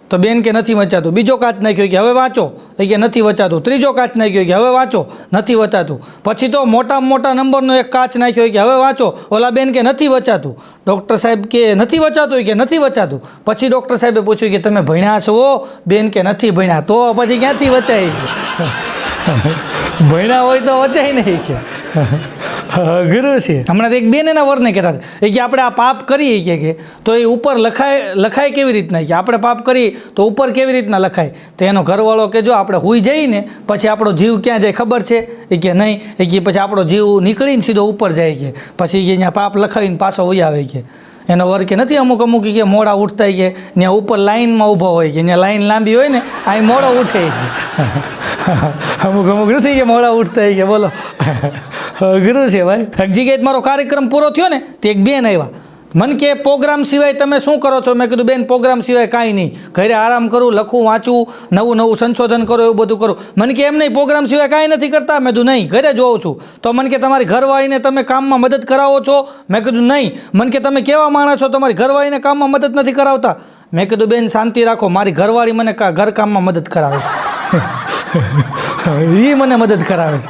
તો બેન કે નથી વચાતું. બીજો કાચ નાખ્યો કે હવે વાંચો, એ કે નથી વચાતું. ત્રીજો કાચ નાખ્યો કે હવે વાંચો, નથી વચાતું. પછી તો મોટામાં મોટા નંબરનો એક કાચ નાખ્યો કે હવે વાંચો. ઓલા બેન કે નથી વચાતું. ડૉક્ટર સાહેબ કે નથી વચાતું, કે નથી વચાતું. પછી ડૉક્ટર સાહેબે પૂછ્યું કે તમે ભણ્યા છો? બેન કે નથી ભણ્યા. તો પછી ક્યાંથી વચાય? ભણ્યા હોય તો વચાય નહીં છે. અઘરું છે. હમણાં એક બેન એના વરને કહેતા હતા કે આપણે આ પાપ કરીએ કે તો એ ઉપર લખાય કેવી રીતના? કે આપણે પાપ કરીએ તો ઉપર કેવી રીતના લખાય? તો એનો ઘરવાળો કે જો આપણે હુઈ જઈએ ને પછી આપણો જીવ ક્યાં જાય ખબર છે? એ કે નહીં. એ કે પછી આપણો જીવ નીકળીને સીધો ઉપર જાય કે પછી કે અહીંયા પાપ લખાવીને પાછો વહી આવે કે. એનો વર કે નથી, અમુક કે મોડા ઉઠતા કે ત્યાં ઉપર લાઇનમાં ઊભો હોય કે ત્યાં લાઇન લાંબી હોય ને અહીં મોડો ઉઠે છે. અમુક નથી કે મોડા ઉઠતા કે બોલો. અઘરું છે ભાઈ. એક જગ્યાએ મારો કાર્યક્રમ પૂરો થયો ને તે એક બેન આવ્યા. મને કે પ્રોગ્રામ સિવાય તમે શું કરો છો? મેં કીધું બેન પ્રોગ્રામ સિવાય કાંઈ નહીં, ઘરે આરામ કરું, લખું, વાંચું, નવું સંશોધન કરું, એવું બધું કરું. મને કે એમ નહીં, પ્રોગ્રામ સિવાય કાંઈ નથી કરતા? મેં કીધું નહીં, ઘરે જોઉં છું. તો મને કે તમારી ઘરવાળીને તમે કામમાં મદદ કરાવો છો? મેં કીધું નહીં. મને કે તમે કેવા માણસ છો, તમારી ઘરવાળીને કામમાં મદદ નથી કરાવતા? મેં કીધું બેન શાંતિ રાખો, મારી ઘરવાળી મને ઘરકામમાં મદદ કરાવે છે. એ મને મદદ કરાવે છે,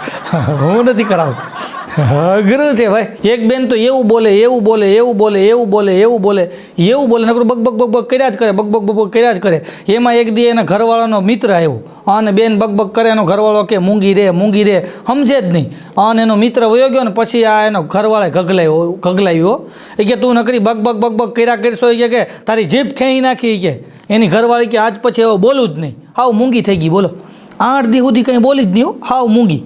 હું નથી કરાવતો. અઘરું છે ભાઈ. એક બેન તો એવું બોલે નકરું બક કર્યા જ કરે, બક કર્યા જ કરે. એમાં એક દી એના ઘરવાળાનો મિત્ર આવ્યો અને બેન બક કરે, એનો ઘરવાળો કે મૂંગી રે સમજે જ નહીં. અને એનો મિત્ર વયો ગયો ને પછી આ એનો ઘરવાળાએ ગગલાવ્યો. એ કે તું નકરી બક કર્યા કરશો કે તારી જીભ ખેંચી નાખી કે. એની ઘરવાળી કે આજ પછી હવે બોલું જ નહીં. હાવ મૂંગી થઈ ગઈ. બોલો 8 દી સુધી કંઈ બોલી જ નહીં, હાવ મૂંગી.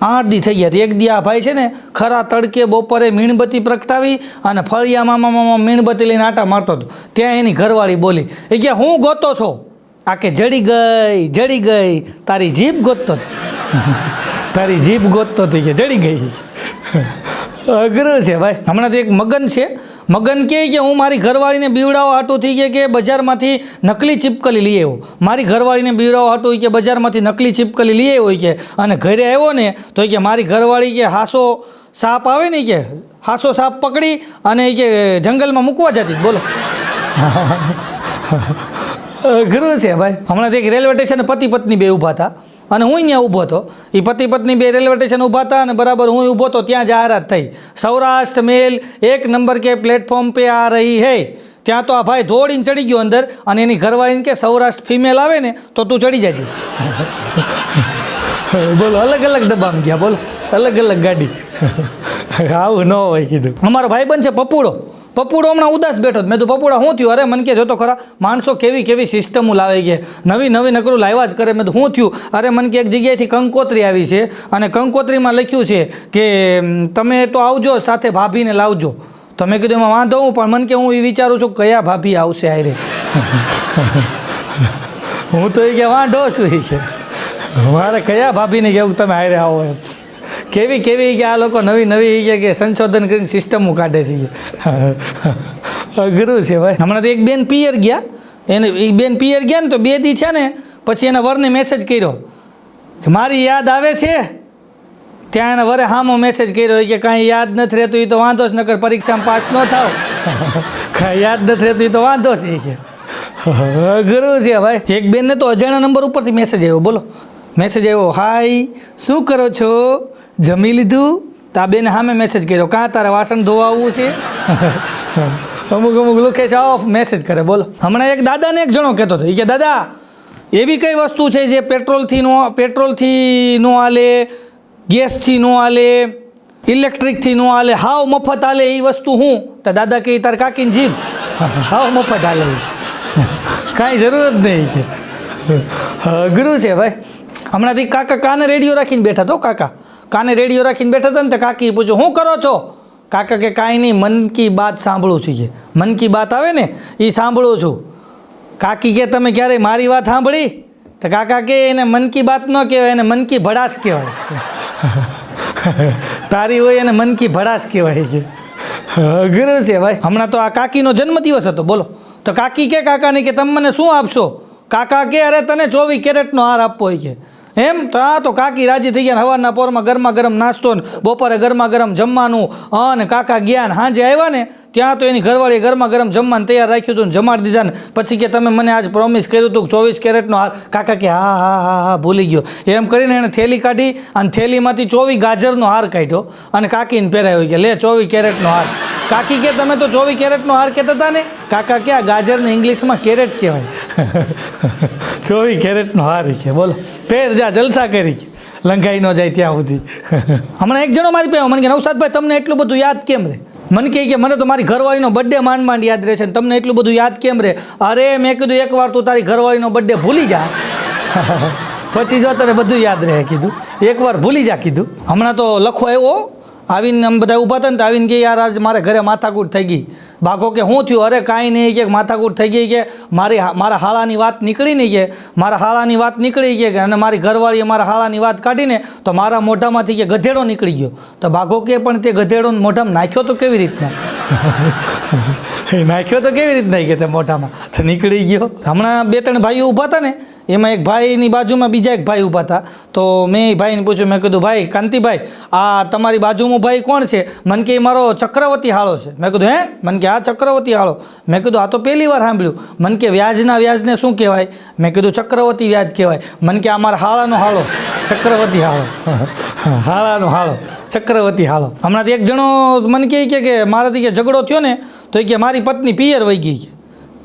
8 દી થઈ ગયા. એક દી આ ભાઈ છે ને ખરા તડકે બપોરે મીણબત્તી પ્રગટાવી અને ફળિયામાં મીણબત્તી લઈને આટા મારતો હતો. ત્યાં એની ઘરવાળી બોલી. એ કે હું ગોતો છો? આ કે જડી ગઈ તારી જીભ ગોતતો હતો. તારી જીભ ગોતતો હતી કે જડી ગઈ. અઘરું છે ભાઈ. હમણાં તો એક મગન છે. મગન કહે કે હું મારી ઘરવાળીને બીવડાવવા હાટું થઈ ગયા કે બજારમાંથી નકલી ચીપકલી લઈ આવ્યો. મારી ઘરવાળીને બીવડાવવા હાટું કે બજારમાંથી નકલી ચીપકલી લઈ આવ્યો કે અને ઘરે આવ્યો ને તો કે મારી ઘરવાળી કે હાસો સાપ આવે ને કે હાસો સાપ પકડી અને કે જંગલમાં મૂકવા જતી. બોલો. અઘરું છે ભાઈ. હમણાં એક રેલવે સ્ટેશને પતિ પત્ની બે ઊભા હતા અને હું ત્યાં ઊભો હતો. એ પતિ પત્ની બે રેલવે સ્ટેશન ઊભા હતા અને બરાબર હું ઊભો હતો ત્યાં જાહેરાત થઈ, સૌરાષ્ટ્ર મેલ 1 નંબર કે પ્લેટફોર્મ પે આ રહી હૈ. ત્યાં તો આ ભાઈ દોડીને ચડી ગયો અંદર અને એની ઘરવાળીને કે સૌરાષ્ટ્ર ફિમેલ આવે ને તો તું ચડી જજે. બોલો, અલગ ડબ્બામાં ગયા. બોલો, અલગ ગાડી. આવું ન હોય કીધું. અમારો ભાઈબંધ છે પપ્પુડો હમણાં ઉદાસ બેઠો હતો. મેં તો પપ્પુડા શું થયું? અરે મને કે જોતો ખરા માણસો કેવી કેવી સિસ્ટમો લાવે કે નવી નવી નકરું લાવ્યા જ કરે. મેં તો શું થયું? અરે મને કે એક જગ્યાએથી કંકોત્રી આવી છે અને કંકોત્રીમાં લખ્યું છે કે તમે તો આવજો સાથે ભાભીને લાવજો. તો મેં કીધું એમાં વાંધો હું, પણ મને કે હું એ વિચારું છું કયા ભાભી આવશે આરે. હું તો એ કે વાંધો છું એ કે મારે કયા ભાભીને કેવું તમે આરે આવો એમ. કેવી કેવી કે આ લોકો નવી નવી કે સંશોધન કરીને સિસ્ટમો કાઢે છે. અઘરું છે ભાઈ. હમણાં તો એક બેન પિયર ગયા, એને એ બેન પિયર ગયા ને તો 2 દી થયા ને પછી એના વરને મેસેજ કર્યો કે મારી યાદ આવે છે. ત્યાં એના વરે હામો મેસેજ કર્યો કે કાંઈ યાદ નથી રહેતું એ તો વાંધો જ, નકર પરીક્ષામાં પાસ ન થાવ. કાંઈ યાદ નથી રહેતું એ તો વાંધો છે એ કે. અઘરું છે ભાઈ. એક બેનને તો અજાણ્યા નંબર ઉપરથી મેસેજ આવ્યો. બોલો, મેસેજ આવ્યો, હાય શું કરો છો, જમી લીધું? તો આ બેને સામે મેસેજ કર્યો, કાં તારે વાસણ ધોવા આવવું છે? અમુક લોકો છે ઓફ મેસેજ કરે. બોલો, હમણાં એક દાદાને એક જણો કહેતો હતો એ કે દાદા એવી કઈ વસ્તુ છે જે પેટ્રોલથી નો હાલે, ગેસથી નો હાલે, ઇલેક્ટ્રિકથી નો હાલે, હાવ મફત હાલે એ વસ્તુ હું? તો દાદા કે તાર કાકીને જીભ હાવ મફત હાલે, કાંઈ જરૂર જ નહીં છે. અઘરું છે ભાઈ. હમણાંથી કાકા કાને રેડિયો રાખીને બેઠા તો કાને રેડિયો રાખીને બેઠા હતા ને તો કાકી પૂછ્યું શું કરો છો? કાકા કે કાંઈ નહીં, મન કી બાત સાંભળું છું કે મન કી બાત આવે ને એ સાંભળું છું. કાકી કે તમે ક્યારેય મારી વાત સાંભળી? તો કાકા કે એને મન કી બાત ન કહેવાય, એને મન કી ભડાસ કહેવાય. તારી હોય એને મન કી ભડાસ કહેવાય છે. અઘરું છે ભાઈ. હમણાં તો આ કાકીનો જન્મદિવસ હતો. બોલો, તો કાકી કે કાકાને કે તમે મને શું આપશો? કાકા કે અરે તને 24 કેરેટનો હાર આપવો હોય કે એમ. તો આ તો કાકી રાજી થઈ ગયા. સવારના પોરમાં ગરમા ગરમ નાસ્તો ને બપોરે ગરમા ગરમ જમવાનું. અને કાકા ગયા ને સાંજે આવ્યા ને ત્યાં તો એની ઘરવાળીએ ગરમા ગરમ જમવાનું તૈયાર રાખ્યું હતું ને જમાડી દીધા ને પછી કે તમે મને આજ પ્રોમિસ કર્યું હતું 24 કેરેટનો હાર. કાકા કે હા હા હા હા ભૂલી ગયો. એમ કરીને એણે થેલી કાઢી અને થેલીમાંથી 24 ગાજરનો હાર કાઢ્યો અને કાકીને પહેરાયો કે લે 24 કેરેટનો હાર. કાકી કે તમે તો 24 કેરેટનો હાર કહેતા હતા ને? કાકા કે આ ગાજરને ઇંગ્લિશમાં કેરેટ કહેવાય. 24 કેરેટનો હાર કે બોલો પહેર જા જલસા કરી કે લંઘાઈ ન જાય ત્યાં સુધી. હમણાં એક જણો મારી પાસે મને કે નવસાદભાઈ તમને એટલું બધું યાદ કેમ રહે? મને કહે કે મને તો મારી ઘરવાળીનો બર્થડે માંડ યાદ રહે છે ને તમને એટલું બધું યાદ કેમ રહે? અરે મેં કીધું એકવાર તું તારી ઘરવાળીનો બર્થડે ભૂલી જા પછી જો તને બધું યાદ રહે. કીધું એકવાર ભૂલી જા કીધું. હમણાં તો લખો આવ્યો આવીને આમ બધા ઊભા હતા ને તો આવીને કે યાર આજ મારે ઘરે માથાકૂટ થઈ ગઈ. બાઘો કે શું થયું? અરે કાંઈ નહીં કે માથાકૂટ થઈ ગઈ કે મારા હાળાની વાત નીકળી નહીં કે મારા હાળાની વાત નીકળી કે અને મારી ઘરવાળીએ મારા હાળાની વાત કાઢીને તો મારા મોઢામાંથી કે ગધેડો નીકળી ગયો. તો બાઘો કે પણ તે ગધેડો મોઢામાં નાખ્યો તો કેવી રીતના? નાખ્યો તો કેવી રીતના કે તે મોઢામાં તો નીકળી ગયો. હમણાં 2-3 ભાઈઓ ઊભા હતા ને એમાં એક ભાઈની બાજુમાં બીજા એક ભાઈ ઊભા હતા. તો મેં ભાઈને પૂછ્યું, મેં કીધું ભાઈ કાંતિભાઈ આ તમારી બાજુમાં ભાઈ કોણ છે? મને કે મારો ચક્રવર્તી હાળો છે. મેં કીધું હે? મને કે આ ચક્રવર્તી હાળો. મેં કીધું આ તો પહેલી વાર સાંભળ્યું. મને કે વ્યાજને શું કહેવાય? મેં કીધું ચક્રવર્તી વ્યાજ કહેવાય. મને કે આ મારા હાળાનો હાળો છે, ચક્રવર્તી હાળો. હાળાનો હાળો, ચક્રવર્તી હાળો. હમણાં એક જણો મને કહે કે મારાથી કે ઝઘડો થયો ને તો એ કે મારી પત્ની પિયર વહી ગઈ છે.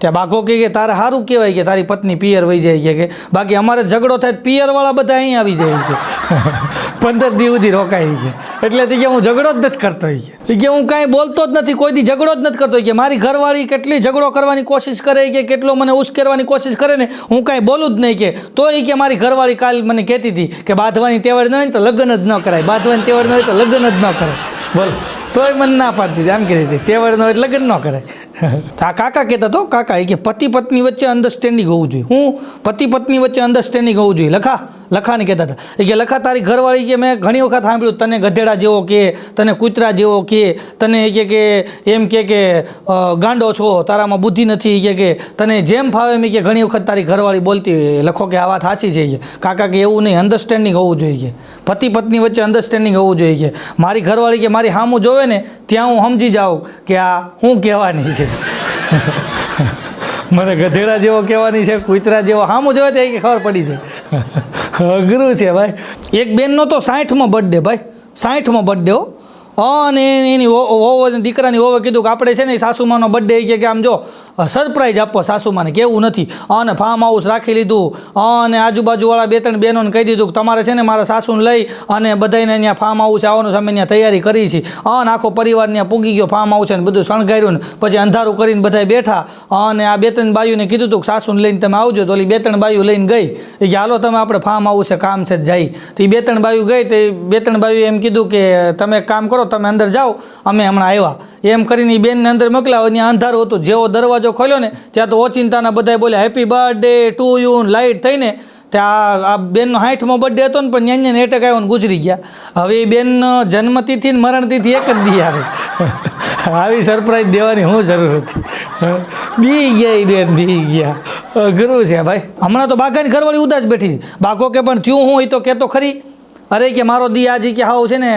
ત્યાં બાઘો કે તારે સારું કહેવાય કે તારી પત્ની પિયર વહી જાય કે બાકી અમારે ઝઘડો થાય પિયરવાળા બધા અહીં આવી જાય છે. 15 દી સુધી રોકાય છે. એટલે કે હું ઝઘડો જ નથી કરતો એ કે હું કાંઈ બોલતો જ નથી, કોઈ દી ઝઘડો જ નથી કરતો કે મારી ઘરવાળી કેટલી ઝઘડો કરવાની કોશિશ કરે કે કેટલો મને ઉશ્કેરવાની કોશિશ કરે ને હું કાંઈ બોલું જ નહીં કે તો એ કે મારી ઘરવાળી કાલ મને કહેતી હતી કે બાંધવાની તેવડ ન હોય ને તો લગ્ન જ ન કરાય, બાંધવાની તેવડ ન હોય તો લગ્ન જ ન કરાય. બોલો તોય મને ના પાડતી હતી, આમ કહેતી હતી તેવડ ન હોય લગ્ન ન કરાય. આ કાકા કહેતા તો કાકા એ કે પતિ પત્ની વચ્ચે અન્ડરસ્ટેન્ડિંગ હોવું જોઈએ. હું પતિ પત્ની વચ્ચે અન્ડરસ્ટેન્ડિંગ હોવું જોઈએ. લખાને કહેતા હતા એ કે લખા તારી ઘરવાળી કે મેં ઘણી વખત સાંભળ્યું તને ગધેડા જેવો કે તને કૂતરા જેવો કે તને એ કે એમ કે ગાંડો છો, તારામાં બુદ્ધિ નથી કે તને જેમ ફાવે એમ કે ઘણી વખત તારી ઘરવાળી બોલતી હોય. લખો કે આ વાત સાચી છે કે કાકા કે એવું નહીં, અન્ડરસ્ટેન્ડિંગ હોવું જોઈએ કે પતિ પત્ની વચ્ચે અન્ડરસ્ટેન્ડિંગ હોવું જોઈએ કે મારી ઘરવાળી કે મારી સામું જોવે ને ત્યાં હું સમજી જાઉં કે આ હું કહેવાની છે. મને ગધેડા જેવો કહેવાની છે, કૂતરા જેવો સામું જોવે ત્યાં ખબર પડી જાય. અઘરું છે ભાઈ. એક બેનનો તો 60મો બર્થડે ભાઈ, 60મો બર્થડે હો. અને એની વહુ દીકરાની વહુએ કીધું કે આપણે છે ને સાસુમાનો બર્થડે કે આમ જો સરપ્રાઈઝ આપો સાસુમાને, કેવું નથી. અને ફાર્મ હાઉસ રાખી લીધું અને આજુબાજુવાળા 2-3 બહેનોને કહી દીધું કે તમારે છે ને મારા સાસુને લઈ અને બધાને અહીંયા ફાર્મ હાઉસ આવવાનું અમે ત્યાં તૈયારી કરી છે. અને આખો પરિવાર ત્યાં પૂગી ગયો ફાર્મ હાઉસ ને બધું શણગાર્યું ને પછી અંધારું કરીને બધા બેઠા. અને આ 2-3 બાયુને કીધું હતું કે સાસુને લઈને તમે આવજો. તો ઓલી 2-3 બાયુ લઈને ગઈ એ કે હાલો તમે આપણે ફાર્મ હાઉસ છે કામ છે જાય. તો એ 2-3 બાયુ ગઈ તો 2-3 બાયુ એમ કીધું કે તમે એક કામ કરો, તમે અંદર જાઓ, અમે હમણાં આવ્યા એમ કરીને એ બેનને અંદર મોકલાવો. ત્યાં અંધારું હતું. જેવો દરવાજો ખોલ્યો ને ત્યાં તો ઓચિંતાના બધા બોલ્યા happy birthday to you light થઈને ત્યાં આ બેનનો 60મો બર્થડે હતો ને પણ ન્યાને એટેક આવ્યો ને ગુજરી ગયા. હવે એ બેનનો જન્મતિથિ ને મરણતિથિ એક જ દી આવે. આવી સરપ્રાઈઝ દેવાની શું જરૂર હતી? બી ગયા એ બેન, બી ગયા. અઘરું છે ભાઈ. હમણાં તો બાઘાની ઘરવાળી ઉદાસ બેઠી છે. બાઘો કે પણ થયું હું એ તો કહેતો ખરી. અરે કે મારો દી આજે કે હાવ છે ને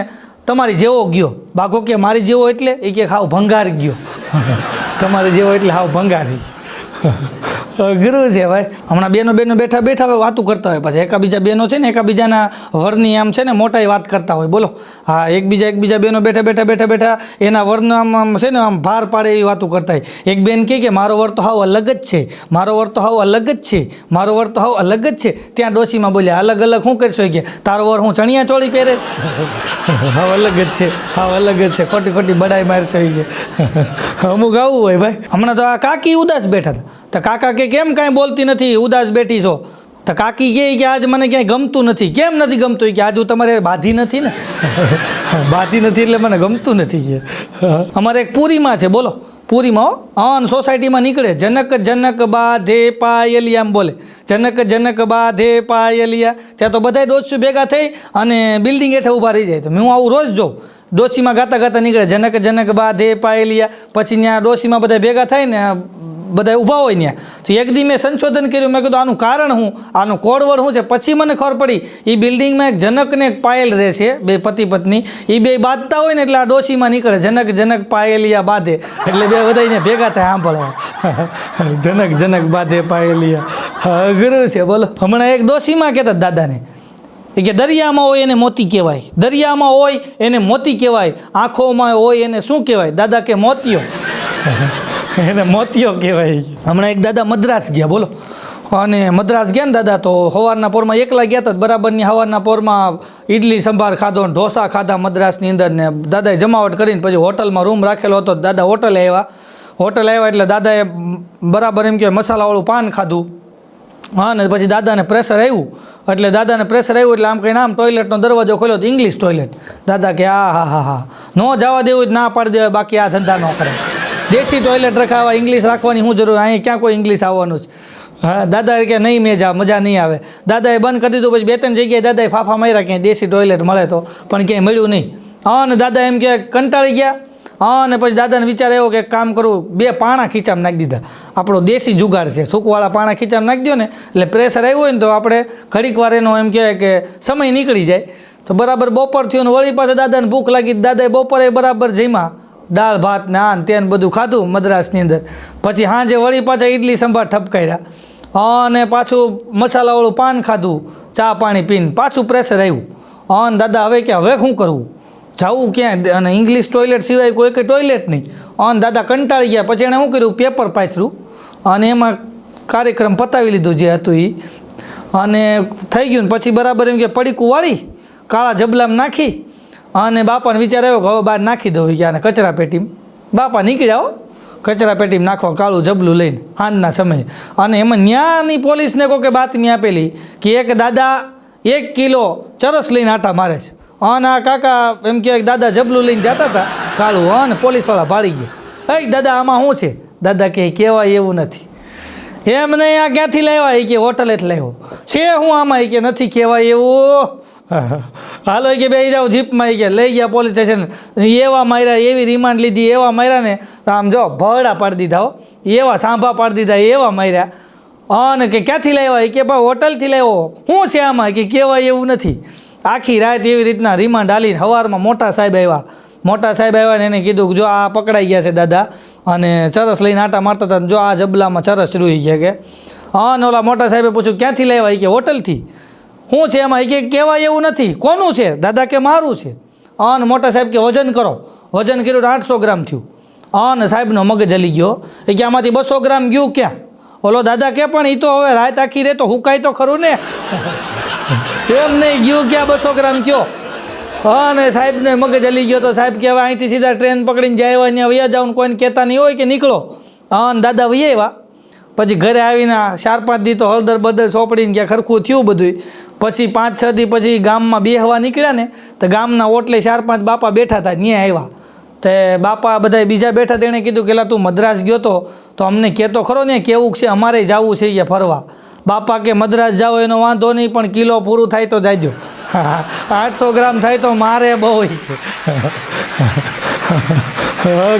તમારી જેવો ગયો. બાઘો કે મારી જેવો એટલે? એ કે હાવ ભંગાર ગયો. તમારે જેવો એટલે હાવ ભંગારી ગયો. અઘરું છે ભાઈ. હમણાં બેનો બેઠા બેઠા હોય વાતું કરતા હોય, પાછા એકાબીજા બેનો છે ને એકાબીજાના વરની આમ છે ને મોટાઈ વાત કરતા હોય. બોલો હા, એકબીજા બેનો બેઠા એના વરનો આમ છે ને આમ ભાર પાડે એવી વાતું કરતા હોય. એક બેન કે મારો વર તો હાવ અલગ જ છે, મારો વર તો હાવ અલગ જ છે, મારો વર તો હાવ અલગ જ છે. ત્યાં ડોશીમાં બોલ્યા અલગ અલગ શું કરશો? કે તારો વર હું ચણિયા ચોળી પહેરે હાવ અલગ જ છે, હાવ અલગ જ છે, ખોટી ખોટી બડાઈ મારશો કે. અમુક આવું હોય ભાઈ. હમણાં તો આ કાકી ઉદાસ બેઠા હતા. તો કાકા કે કેમ કાંઈ બોલતી નથી, ઉદાસ બેઠી છો? તો કાકી કે આજ મને ક્યાંય ગમતું નથી. કેમ નથી ગમતું? કે આજ હું તમારે બાધી નથી ને. બાધી નથી એટલે મને ગમતું નથી. અમારે એક પૂરીમાં છે, બોલો પૂરીમાં સોસાયટીમાં નીકળે જનક જનક બાધે પાયલિયા આમ બોલે. જનક જનક બાધે પાયલિયા. ત્યાં તો બધા ડોસીઓ ભેગા થઈ અને બિલ્ડિંગ હેઠળ ઊભા રહી જાય. તો હું આવું રોજ જોઉં. ડોસીમાં ગાતા નીકળે જનક જનક બાધે પાયલિયા. પછી ત્યાં ડોસીમાં બધા ભેગા થાય ને બધા ઊભા હોય ત્યાં. તો એક દી મેં સંશોધન કર્યું. મેં કીધું આનું કારણ શું, આનું કોડવડ શું છે? પછી મને ખબર પડી એ બિલ્ડિંગમાં એક જનક ને એક પાયલ રહે છે, બે પતિ પત્ની. એ બે બાંધતા હોય ને એટલે આ ડોશીમાં નીકળે જનક જનક પાયલિયા બાંધે. એટલે બે બધા ભેગા થાય સાંભળવા. જનક જનક બાંધે પાયલિયા. અઘરું છે બોલો. હમણાં એક ડોશીમાં કહેતા દાદાને કે દરિયામાં હોય એને મોતી કહેવાય, દરિયામાં હોય એને મોતી કહેવાય, આંખોમાં હોય એને શું કહેવાય? દાદા કે મોતિયો. એને મોતિયો કહેવાય. હમણાં એક દાદા મદ્રાસ ગયા, બોલો. અને મદ્રાસ ગયા ને દાદા તો સવારના પોરમાં એકલા ગયા હતા. બરાબરની સવારના પોરમાં ઇડલી સંભાર ખાધો, ઢોસા ખાધા મદ્રાસની અંદર. ને દાદાએ જમાવટ કરીને પછી હોટલમાં રૂમ રાખેલો હતો. દાદા હોટલે આવ્યા એટલે દાદાએ બરાબર એમ કે મસાલાવાળું પાન ખાધું. હા, ને પછી દાદાને પ્રેશર આવ્યું. એટલે આમ કહીને આમ ટોયલેટનો દરવાજો ખોલ્યો તો ઇંગ્લિશ ટોયલેટ. દાદા કે હા ન જવા દેવું જ ના પાડી દેવાય, બાકી આ ધંધા ન કરે. દેશી ટોયલેટ રખાવા, ઇંગ્લિશ રાખવાની શું જરૂર? અહીં ક્યાં કોઈ ઇંગ્લિશ આવવાનું છે? હા, દાદા કે નહીં મજા નહીં આવે. દાદાએ બંધ કરી દીધું. પછી 2-3 જગ્યાએ દાદાએ ફાફા માર્યા ક્યાંય દેશી ટોયલેટ મળે તો, પણ ક્યાંય મળ્યું નહીં. હા, ને દાદા એમ કે કંટાળી ગયા. હા, ને પછી દાદાને વિચાર આવ્યો કે કામ કરું, 2 પાણા ખીચામાં નાખી દીધા. આપણો દેશી જુગાડ છે, સૂકવાળા પાણા ખીચામાં નાખી દો ને એટલે પ્રેશર આવ્યું હોય ને તો આપણે ઘડીક વાર એનો એમ કહેવાય કે સમય નીકળી જાય. તો બરાબર બપોર થયું ને વળી પાસે દાદાને ભૂખ લાગી. દાદાએ બપોરે બરાબર જમ્યા, દાળ ભાત ને આન તેને બધું ખાધું મદ્રાસની અંદર. પછી સાંજે વળી પાછા ઇડલી સંભાર ઠપકાર્યા અને પાછું મસાલાવાળું પાન ખાધું, ચા પાણી પીને પાછું પ્રેશર આવ્યું. અને દાદા હવે શું કરવું, જવું ક્યાં? અને ઇંગ્લિશ ટોયલેટ સિવાય કોઈ ટોયલેટ નહીં. અને દાદા કંટાળી ગયા. પછી એણે શું કર્યું, પેપર પાથર્યું અને એમાં કાર્યક્રમ પતાવી લીધું જે હતું એ. અને થઈ ગયું. પછી બરાબર એમ કે પડીકું વાળી કાળા જબલામાં નાખી અને બાપાને વિચાર આવ્યો કે હવે બહાર નાખી દઉં કે આને કચરા પેટીમાં. બાપા નીકળ્યા કચરા પેટીમાં નાખવા કાળું જબલું લઈને સાંજના સમયે. અને એમાં ન્યાની પોલીસને કોઈ બાતમી આપેલી કે એક દાદા 1 કિલો ચરસ લઈને આટા મારે છે. અને આ કાકા એમ કહે દાદા જબલું લઈને જતા હતા કાળું. અને પોલીસવાળા ભાળી ગયા. દાદા આમાં શું છે? દાદા કે કહેવાય એવું નથી. એમ નહીં, આ ક્યાંથી લાવ્યા? એ કે હોટલેથી લાવ્યો છે. હું આમાં એ કે નથી કહેવાય એવું. હાલો કે બે જાઓ જીપમાં. કે લઈ ગયા પોલીસ સ્ટેશન. એવા માર્યા, એવી રિમાન્ડ લીધી, એવા માર્યા ને આમ જો ભરડા પાડી દીધા હો, એવા સાંભા પાડી દીધા, એવા માર્યા. અને કે ક્યાંથી લાવ્યા? એ કે ભાઈ હોટલથી લાવ્યો. શું છે આમાં? કે કહેવાય એવું નથી. આખી રાત એવી રીતના રિમાન્ડ હાલીને સવારમાં મોટા સાહેબ આવ્યા ને એને કીધું કે જો આ પકડાઈ ગયા છે દાદા અને ચરસ લઈને આટા મારતા હતા, જો આ જબલામાં ચરસ રૂઈ ગયા કે. હા, ને ઓલા મોટા સાહેબે પૂછ્યું ક્યાંથી લાવ્યા? એ કે હોટલથી. શું છે એમાં? એ કે કહેવાય એવું નથી. કોનું છે? દાદા કે મારું છે. અને મોટા સાહેબ કે વજન કરો. વજન કર્યું તો 800 ગ્રામ થયું. અને સાહેબનો મગજ હલી ગયો એ કે આમાંથી 200 ગ્રામ ગયું ક્યાં? ઓલો દાદા કે પણ એ તો હવે રાત આખી રહે તો હુકાય તો ખરું ને. એમ નહીં, ગયું ક્યાં 200 ગ્રામ કયો? અને સાહેબને મગજ હલી ગયો તો સાહેબ કે હવે અહીંથી સીધા ટ્રેન પકડીને જાય ત્યાં વયા જાવ, કોઈને કહેતા નહીં હોય કે નીકળો. અને દાદા વહી આવ્યા. પછી ઘરે આવીને 4-5 દી તો હળદર બદર ચોપડીને ક્યાં ખરખું થયું બધું. પછી 5-6 દી પછી ગામમાં બેહવા નીકળ્યા ને તો ગામના ઓટલે 4-5 બાપા બેઠા હતા, ત્યાં આવ્યા. તે બાપા બધા બીજા બેઠા, તેણે કીધું કે તું મદ્રાસ ગયો તો અમને કહેતો ખરો ને કેવું છે, અમારે જવું છે કે ફરવા. બાપા કે મદ્રાસ જાઓ એનો વાંધો નહીં, પણ કિલો પૂરું થાય તો જાજો. 800 ગ્રામ થાય તો મારે બહુ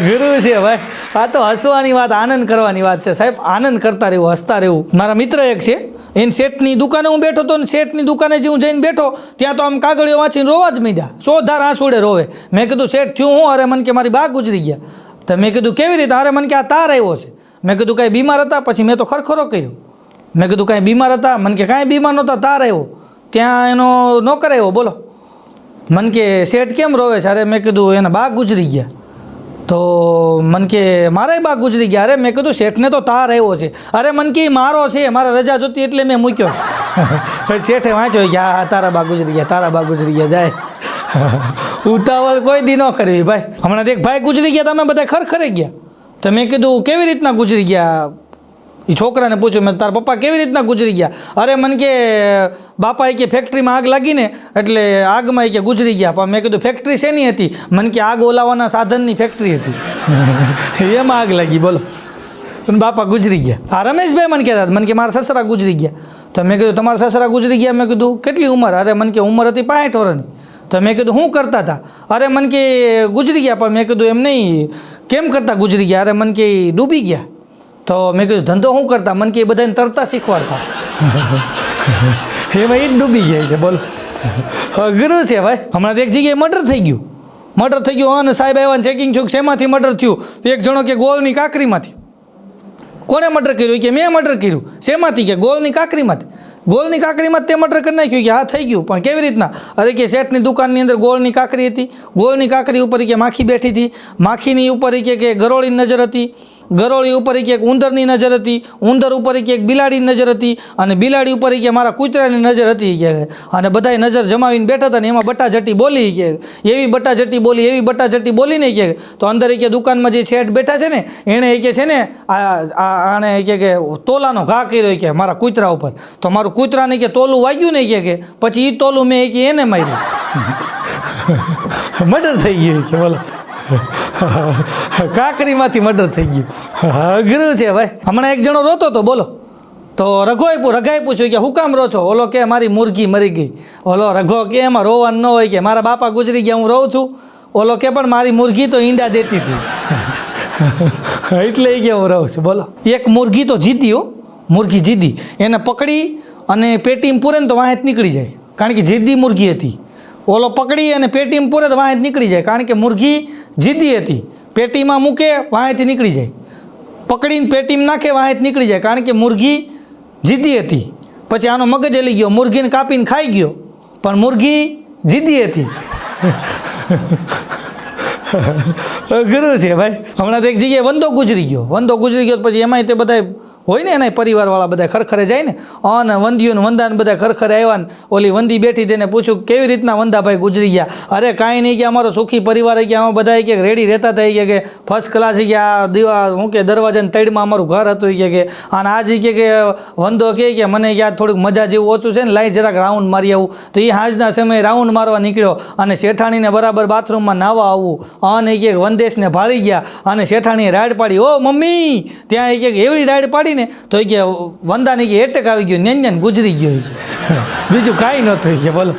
ગુરુ છે ભાઈ. આ તો હસવાની વાત, આનંદ કરવાની વાત છે સાહેબ. આનંદ કરતા રહેવું, હસતા રહેવું. મારા મિત્ર એક છે, એને શેઠની દુકાને હું બેઠો હતો ને શેઠની દુકાને જે હું જઈને બેઠો ત્યાં તો આમ કાગળીઓ વાંચીને રોવા જ મીડ્યા, સોધાર આંસુડે રોવે. મેં કીધું શેઠ થયું હું? અરે મને કે મારી બા ગુજરી ગયા. તો મેં કીધું કેવી રીતે? અરે મને કે આ તાર આવ્યો છે. મેં કીધું કાંઈ બીમાર હતા? પછી મેં તો ખરખરો કર્યો. મેં કીધું કાંઈ બીમાર હતા? મને કે કાંઈ બીમાર નહોતા, તાર આવ્યો. ત્યાં એનો નોકર આવ્યો. બોલો. મને કે શેઠ કેમ રોવે છે? અરે મેં કીધું એના બા ગુજરી ગયા. તો મન કે મારે બા ગુજરી ગયા. અરે મેં કીધું શેઠને તો તાર આવ્યો છે. અરે મન કે મારો છે, મારે રજા જોતી એટલે મેં મૂક્યો. શેઠે વાંચ્યો કે હા તારા બા ગુજરી ગયા, તારા બા ગુજરી ગયા. જાય ઉતાવળ કોઈ દી ન કરવી ભાઈ. હમણાં એક ભાઈ ગુજરી ગયા, તમે બધા ખરખરે ગયા. તો મેં કીધું કેવી રીતના ગુજરી ગયા? એ છોકરાને પૂછ્યું મેં, તારા પપ્પા કેવી રીતના ગુજરી ગયા? અરે મને કે બાપા કે ફેક્ટરીમાં આગ લાગીને એટલે આગમાં કે ગુજરી ગયા. પણ મેં કીધું ફેક્ટરી શેની હતી? મને કે આગ ઓલાવવાના સાધનની ફેક્ટરી હતી, એમાં આગ લાગી. બોલો. બાપા ગુજરી ગયા. આ રમેશભાઈ મને કહેતા મને કે મારા સસરા ગુજરી ગયા. તો મેં કીધું તમારા સસરા ગુજરી ગયા? મેં કીધું કેટલી ઉંમર? અરે મને કે ઉંમર હતી 65 વર્ષની. તો મેં કીધું શું કરતા હતા? અરે મને કે ગુજરી ગયા. પણ મેં કીધું એમ નહીં, કેમ કરતા ગુજરી ગયા? અરે મને કે ડૂબી ગયા. તો મેં કીધું ધંધો શું કરતા? મને કે બધાને તરતા શીખવાડતા. એમાં એ જ ડૂબી જાય છે. બોલો. અઘરું છે ભાઈ. હમણાં એક જગ્યાએ મર્ડર થઈ ગયું અને સાહેબ આવ્યા ચેકિંગ થયું શેમાંથી મર્ડર થયું. તો એક જણો કે ગોળની કાકરીમાંથી. કોણે મર્ડર કર્યું? કે મેં મર્ડર કર્યું. શેમાંથી? કે ગોળની કાકરીમાંથી. ગોળની કાકરીમાં તે મર્ડર કરી નાખ્યું. કે હા થઈ ગયું. પણ કેવી રીતના? અરે કે શેઠની દુકાનની અંદર ગોળની કાકરી હતી. ગોળની કાકરી ઉપર કે માખી બેઠી હતી. માખીની ઉપર કે ગરોળીની નજર હતી. ગરોળી ઉપર કે ઉંદરની નજર હતી. ઉંદર ઉપર કે બિલાડીની નજર હતી. અને બિલાડી ઉપર કે મારા કૂતરાની નજર હતી. કે અને બધાય નજર જમાવીને બેઠા હતા ને એમાં બટાજટી બોલી. કે એવી બટાજટી બોલી નહીં કે તો અંદર કે દુકાનમાં જે શેઠ બેઠા છે ને એણે કે છે ને આણે કે તોલાનો ઘા કર્યો કે મારા કૂતરા ઉપર. તો મારું કૂતરાને કે તોલું વાગ્યું નહીં કે પછી એ તોલું મેં કે એને માર્યું. મર્ડર થઈ ગયું છે. બોલો. કાકરીમાંથી મર્ડર થઈ ગયું. અઘરું છે ભાઈ. હમણાં એક જણો રોતો હતો. બોલો. તો રઘાએ પૂછ્યું કે હું કામ રો છો? ઓલો કે મારી મુરઘી મરી ગઈ. ઓલો રઘો કે એમાં રોવાનું ન હોય, કે મારા બાપા ગુજરી ગયા હું રોઉં છું. ઓલો કે પણ મારી મુરઘી તો ઈંડા દેતી હતી. એટલે કે હું રહું છું. બોલો. એક મુરઘી તો જીતી હો, મુરઘી જીદી. એને પકડી અને પેટીમાં પૂરે ને તો વાંહે નીકળી જાય, કારણ કે જીદી મુરઘી હતી. ઓલો પકડી અને પેટીમાં પૂરે તો વાંહે નીકળી જાય, કારણ કે મુરઘી જીદી હતી. પેટીમાં મૂકે વાંહેથી નીકળી જાય, પકડીને પેટીમાં નાખે વાંહેથી નીકળી જાય, કારણ કે મુરઘી જીદી હતી. પછી આનો મગજ હલી ગયો, મુરઘીને કાપીને ખાઈ ગયો, પણ મુરઘી જીદી હતી. અઘરું છે ભાઈ. હમણાં તો એક જગ્યાએ વંદો ગુજરી ગયો પછી એમાંય તે બધા હોય ને એના પરિવારવાળા બધા ખરખરે જાય ને અને વંદીઓને વંદાને બધા ખરખરે આવ્યા ને ઓલી વંદી બેઠી તેને પૂછ્યું કેવી રીતના વંદાભાઈ ગુજરી ગયા? અરે કાંઈ નહીં કે અમારો સુખી પરિવાર કે આમાં બધા કે રેડી રહેતા હતા કે ફર્સ્ટ ક્લાસ કે આ દીવા હું કે દરવાજાને તળમાં અમારું ઘર હતું કે અને આ જ કે વંદો કે મને કે આ થોડીક મજા જેવું ઓછું છે ને લાઈ જરાક રાઉન્ડ મારી આવું. તો એ હાજના સમયે રાઉન્ડ મારવા નીકળ્યો અને શેઠાણીને બરાબર બાથરૂમમાં નાહવા આવવું અને કે વંદેશને ભાળી ગયા અને શેઠાણીએ રાડ પાડી. ઓ મમ્મી, ત્યાં કે એવી રાડ પાડી ને તો કે વંદાને કે એટેક આવી ગયો, ન્યાન ગુજરી ગયો છે. બીજું કાંઈ નહોતું કે બોલો.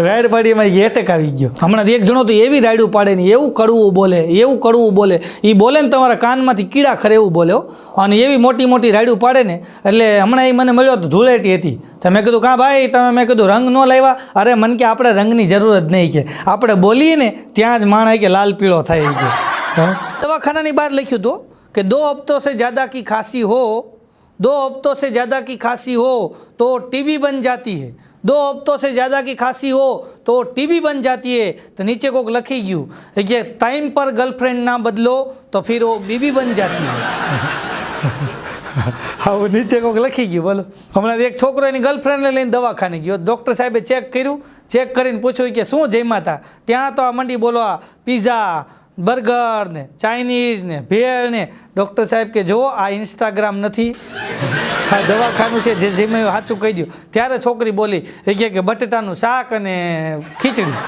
રાડ પાડીમાં કે એટેક આવી ગયો. હમણાં એક જણો તો એવી રાયડું પાડે ને એવું કડવું બોલે એ બોલે ને તમારા કાનમાંથી કીડા ખરે એવું બોલે. અને એવી મોટી મોટી રાયડું પાડે ને એટલે હમણાં એ મને મળ્યો તો ધૂળેટી હતી. તો મેં કીધું કાં ભાઈ તમે, મેં કીધું રંગ ન લાવ્યા? અરે મને કે આપણે રંગની જરૂર જ નહીં, કે આપણે બોલીએ ને ત્યાં જ માણસ કે લાલ પીળો થાય છે. દવાખાનાની બહાર લખ્યું હતું કે 2 હफ्तों से ज़्यादा की खांसी हो, 2 हफ्तों से ज़्यादा की खांसी हो तो टीबी बन जाती है 2 हफ्तों से ज़्यादा की खांसी हो तो टीबी बन जाती है तो नीचे कोक लखी गયું कि टाइम पर गर्लफ्रेंड ना बदलो तो फिर वो बीबी बन जाती है હા નીચે કોક લખી ગયું બોલો હમણાં એક છોકરો એની ગર્લફ્રેન્ડને લઈને દવાખાને ગયો ડૉક્ટર સાહેબે ચેક કર્યું ચેક કરીને પૂછ્યું કે શું જમ્યા હતા ત્યાં તો આ મંડી બોલવા પીઝા બર્ગર ને ચાઇનીઝ ને ભેળ ને ડૉક્ટર સાહેબ કે જુઓ આ ઇન્સ્ટાગ્રામ નથી આ દવાખાનું છે જે મેં સાચું કહી દઉં ત્યારે છોકરી બોલી એ કે બટેટાનું શાક અને ખીચડી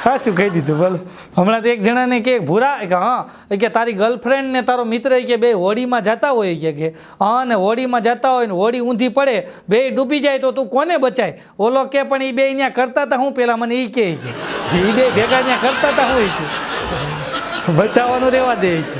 સાચું કહી દીધું બોલો હમણાં તો એક જણાને કે ભૂરા કે હા કે તારી ગર્લફ્રેન્ડ ને તારો મિત્ર કે બે હોડીમાં જતા હોય કે હા ને હોડીમાં જતા હોય ને હોડી ઊંધી પડે બે ડૂબી જાય તો તું કોને બચાય ઓલો કે પણ એ બે અહીંયા કરતા હતા હું પેલા મને એ કે એ બે ભેગા ત્યાં કરતા હતા હું કે બચાવવાનું રહેવા દે કે